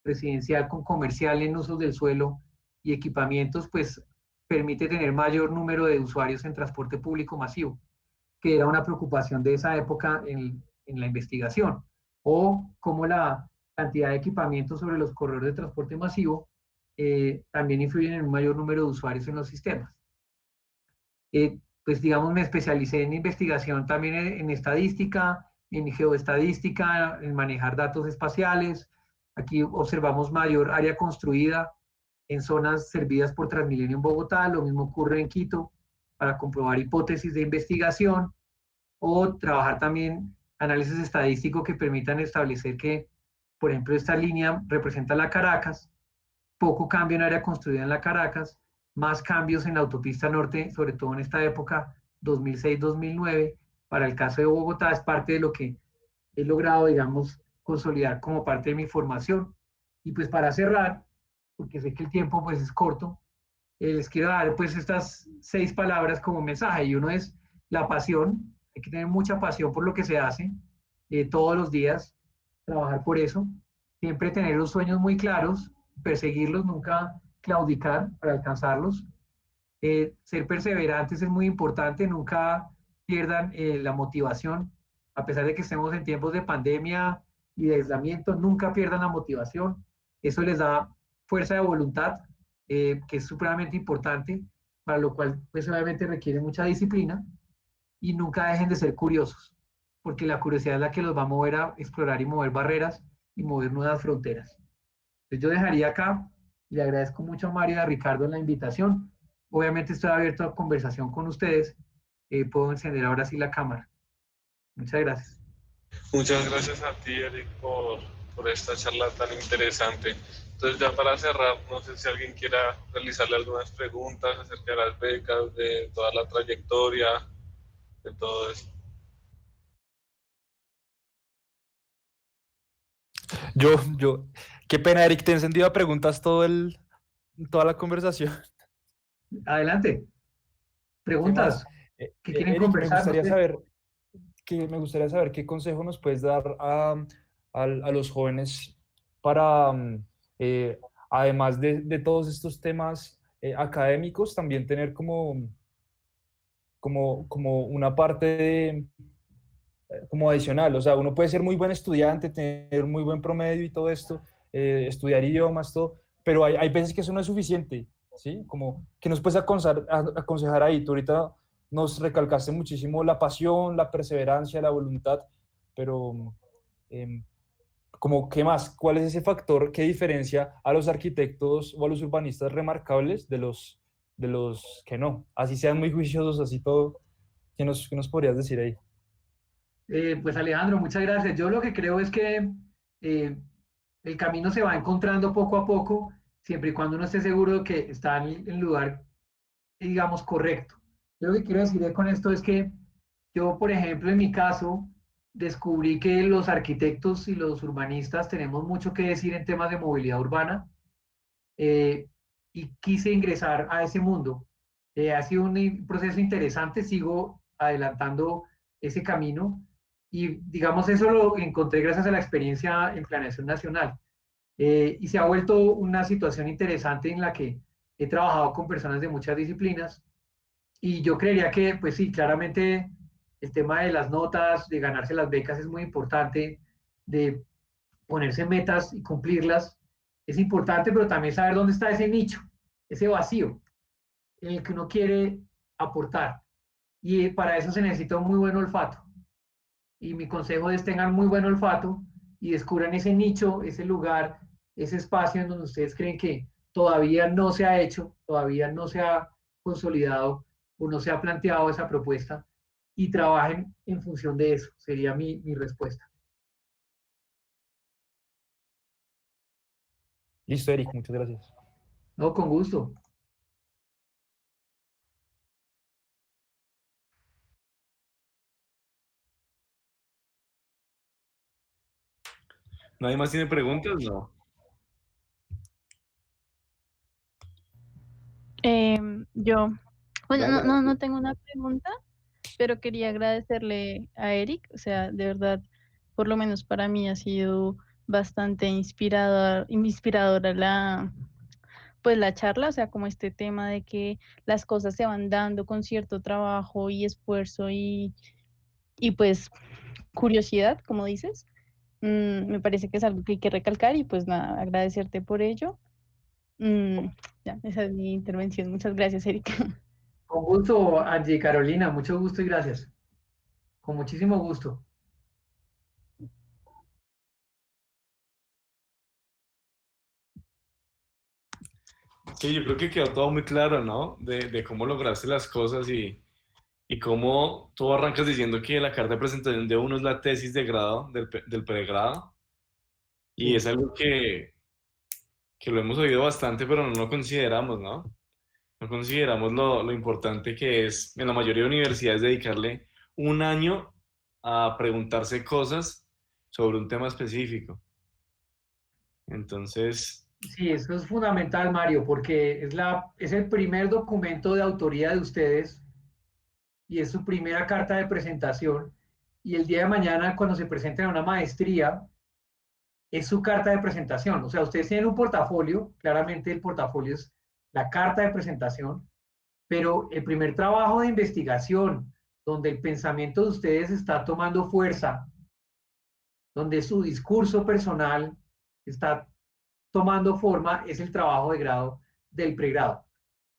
residencial con comercial en usos del suelo y equipamientos, pues permite tener mayor número de usuarios en transporte público masivo, que era una preocupación de esa época en la investigación, o como la cantidad de equipamientos sobre los corredores de transporte masivo también influyen en un mayor número de usuarios en los sistemas. Pues digamos, me especialicé en investigación también en estadística, en geoestadística, en manejar datos espaciales. Aquí observamos mayor área construida en zonas servidas por Transmilenio en Bogotá. Lo mismo ocurre en Quito para comprobar hipótesis de investigación, o trabajar también análisis estadístico que permitan establecer que, por ejemplo, esta línea representa la Caracas, poco cambio en área construida en la Caracas, más cambios en la autopista norte, sobre todo en esta época 2006-2009. Para el caso de Bogotá es parte de lo que he logrado, digamos, consolidar como parte de mi formación. Y pues para cerrar, porque sé que el tiempo pues es corto, les quiero dar pues estas 6 palabras como mensaje. Y uno es la pasión. Hay que tener mucha pasión por lo que se hace todos los días, trabajar por eso, siempre tener los sueños muy claros, perseguirlos, nunca claudicar para alcanzarlos. Ser perseverantes es muy importante, nunca pierdan la motivación, a pesar de que estemos en tiempos de pandemia y de aislamiento, nunca pierdan la motivación. Eso les da fuerza de voluntad, que es supremamente importante, para lo cual pues obviamente requiere mucha disciplina, y nunca dejen de ser curiosos, porque la curiosidad es la que los va a mover a explorar y mover barreras y mover nuevas fronteras. Entonces yo dejaría acá, y le agradezco mucho a Mario y a Ricardo en la invitación. Obviamente estoy abierto a conversación con ustedes. Puedo encender ahora sí la cámara. Muchas gracias. Muchas gracias a ti, Eric, por esta charla tan interesante. Entonces, ya para cerrar, no sé si alguien quiera realizarle algunas preguntas acerca de las becas, de toda la trayectoria, de todo eso. Qué pena, Eric, te he encendido a preguntas toda la conversación. Adelante. ¿Qué Preguntas. más? ¿Qué quieren Eric, conversar? No sé. me gustaría saber qué consejo nos puedes dar a los jóvenes para, además de todos estos temas académicos, también tener como una parte como adicional. O sea, uno puede ser muy buen estudiante, tener muy buen promedio y todo esto, estudiar idiomas, todo, pero hay veces que eso no es suficiente, ¿sí? Como que nos puedes aconsejar ahí. Tú ahorita nos recalcaste muchísimo la pasión, la perseverancia, la voluntad, pero como, ¿qué más? ¿Cuál es ese factor que diferencia a los arquitectos o a los urbanistas remarcables de los que no? Así sean muy juiciosos, así todo. ¿Qué nos podrías decir ahí? Pues Alejandro, muchas gracias. Yo lo que creo es que el camino se va encontrando poco a poco, siempre y cuando uno esté seguro de que está en el lugar, digamos, correcto. Yo lo que quiero decir con esto es que yo, por ejemplo, en mi caso, descubrí que los arquitectos y los urbanistas tenemos mucho que decir en temas de movilidad urbana, y quise ingresar a ese mundo. Ha sido un proceso interesante, sigo adelantando ese camino, y digamos eso lo encontré gracias a la experiencia en planeación nacional. Y se ha vuelto una situación interesante en la que he trabajado con personas de muchas disciplinas, y yo creería que, pues sí, claramente el tema de las notas, de ganarse las becas es muy importante, de ponerse metas y cumplirlas es importante, pero también saber dónde está ese nicho, ese vacío en el que uno quiere aportar. Y para eso se necesita un muy buen olfato. Y mi consejo es tengan muy buen olfato y descubran ese nicho, ese lugar, ese espacio en donde ustedes creen que todavía no se ha hecho, todavía no se ha consolidado o no se ha planteado esa propuesta, y trabajen en función de eso. Sería mi respuesta. Listo, Eric, muchas gracias. No, con gusto. ¿Nadie más tiene preguntas? No. Yo, bueno, Dale. no tengo una pregunta, pero quería agradecerle a Eric, o sea, de verdad, por lo menos para mí ha sido bastante inspiradora pues la charla, o sea, como este tema de que las cosas se van dando con cierto trabajo y esfuerzo y pues curiosidad, como dices. Me parece que es algo que hay que recalcar y pues nada, agradecerte por ello. Ya, esa es mi intervención. Muchas gracias, Erika. Con gusto, Angie Carolina, mucho gusto y gracias. Con muchísimo gusto. Sí, yo creo que quedó todo muy claro, ¿no? De cómo lograste las cosas y cómo tú arrancas diciendo que la carta de presentación de uno es la tesis de grado, del pregrado, y Sí. es algo que lo hemos oído bastante, pero no lo consideramos, ¿no? No consideramos lo importante que es en la mayoría de universidades dedicarle un año a preguntarse cosas sobre un tema específico. Entonces, Sí, eso es fundamental, Mario, porque es el primer documento de autoría de ustedes y es su primera carta de presentación. Y el día de mañana, cuando se presenten a una maestría, es su carta de presentación. O sea, ustedes tienen un portafolio, claramente el portafolio es la carta de presentación, pero el primer trabajo de investigación, donde el pensamiento de ustedes está tomando fuerza, donde su discurso personal está tomando forma, es el trabajo de grado del pregrado.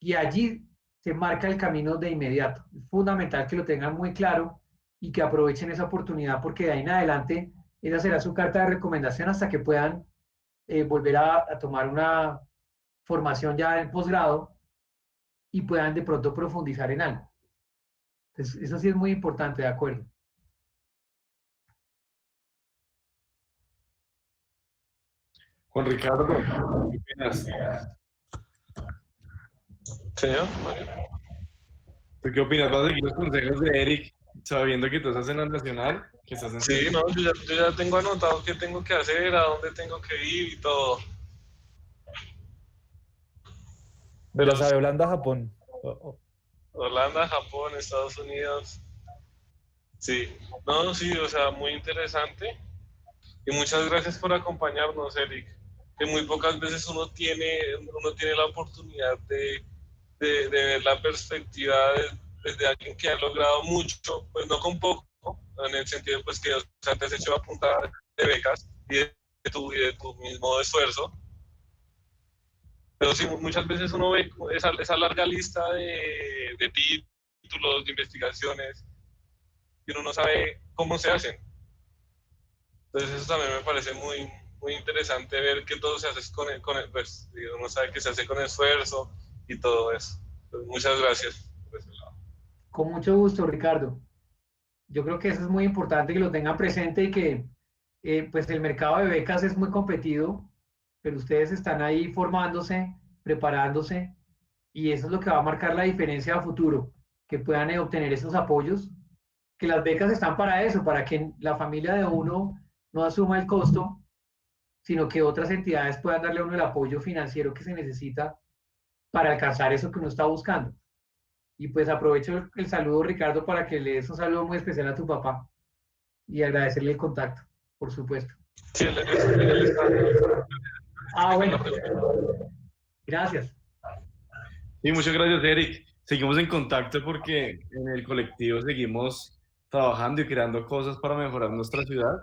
Y allí se marca el camino de inmediato. Es fundamental que lo tengan muy claro y que aprovechen esa oportunidad, porque de ahí en adelante esa será su carta de recomendación hasta que puedan volver a tomar una formación ya en posgrado y puedan de pronto profundizar en algo. Entonces, eso sí es muy importante, de acuerdo. Juan Ricardo, ¿qué opinas? Señor, Mario. ¿Tú qué opinas? ¿Vas a seguir los consejos de Eric sabiendo que tú estás en la Nacional? Que estás en Sí, no, yo ya tengo anotado qué tengo que hacer, a dónde tengo que ir y todo. Me la Pero sí, sabe Holanda, Japón. Holanda, Japón, Estados Unidos. Sí, no, sí, o sea, muy interesante. Y muchas gracias por acompañarnos, Eric. Que muy pocas veces uno tiene la oportunidad de ver la perspectiva desde alguien que ha logrado mucho, pues no con poco, ¿no? En el sentido pues que o sea, te has hecho a punta de becas y de tu mismo esfuerzo. Pero sí, muchas veces uno ve esa larga lista de títulos, de investigaciones, y uno no sabe cómo se hacen. Entonces eso también me parece muy, muy interesante ver que todo se hace pues uno sabe que se hace con esfuerzo y todo eso. Entonces, muchas gracias por ese lado. Con mucho gusto, Ricardo. Yo creo que eso es muy importante que lo tengan presente y que pues el mercado de becas es muy competido, pero ustedes están ahí formándose, preparándose y eso es lo que va a marcar la diferencia a futuro, que puedan obtener esos apoyos, que las becas están para eso, para que la familia de uno no asuma el costo, sino que otras entidades puedan darle a uno el apoyo financiero que se necesita para alcanzar eso que uno está buscando. Y pues aprovecho el saludo, Ricardo, para que le des un saludo muy especial a tu papá y agradecerle el contacto, por supuesto. Sí, él está Ah, con la bueno, pregunta. gracias. Sí, muchas gracias, Eric. Seguimos en contacto porque en el colectivo seguimos trabajando y creando cosas para mejorar nuestra ciudad.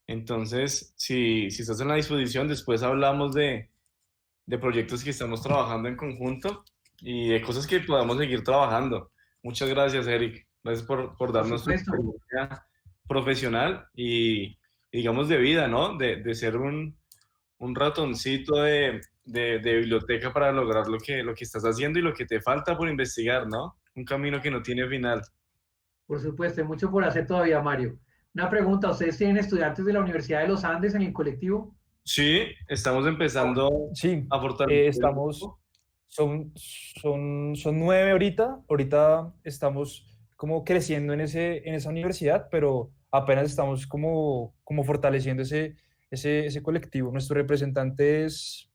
Entonces, si estás en la disposición, después hablamos de proyectos que estamos trabajando en conjunto y de cosas que podamos seguir trabajando. Muchas gracias, Eric. Gracias por Por darnos tu supuesto. experiencia profesional y, digamos, de vida, ¿no? De ser un ratoncito de biblioteca para lograr lo que estás haciendo y lo que te falta por investigar, ¿no? Un camino que no tiene final. Por supuesto, hay mucho por hacer todavía, Mario. Una pregunta, ¿ustedes tienen estudiantes de la Universidad de los Andes en el colectivo? Sí, estamos empezando Sí, a fortalecer el estamos, grupo. son 9 ahorita. Ahorita estamos como creciendo en esa universidad, pero apenas estamos como fortaleciendo ese colectivo. Nuestro representante es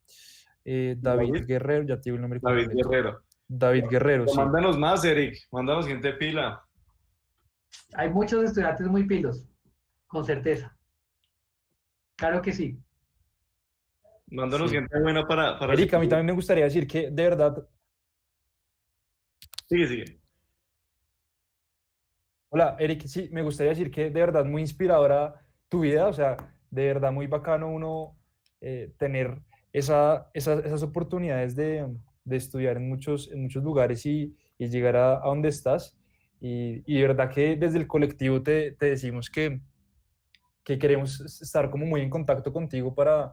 David David, Guerrero, ya te digo el nombre David completo. Guerrero. David Guerrero, Pero sí. mándanos más, Eric. Mándanos gente pila. Hay muchos estudiantes muy pilos, con certeza. Claro que sí. Mándanos Sí. gente buena para Erika, a mí seguir. también me gustaría decir que de verdad, Sigue, sigue. hola, Eric, sí, me gustaría decir que de verdad muy inspiradora tu vida, o sea, de verdad muy bacano uno tener esas oportunidades de estudiar en muchos lugares y llegar a donde estás. Y de verdad que desde el colectivo te decimos que queremos estar como muy en contacto contigo para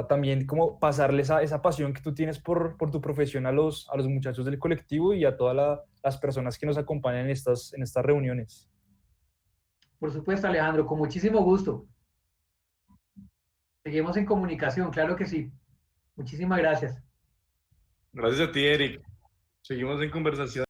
también como pasarle esa pasión que tú tienes por tu profesión a los muchachos del colectivo y a todas las personas que nos acompañan en estas reuniones. Por supuesto, Alejandro, con muchísimo gusto. Seguimos en comunicación, claro que sí. Muchísimas gracias. Gracias a ti, Eric. Seguimos en conversación.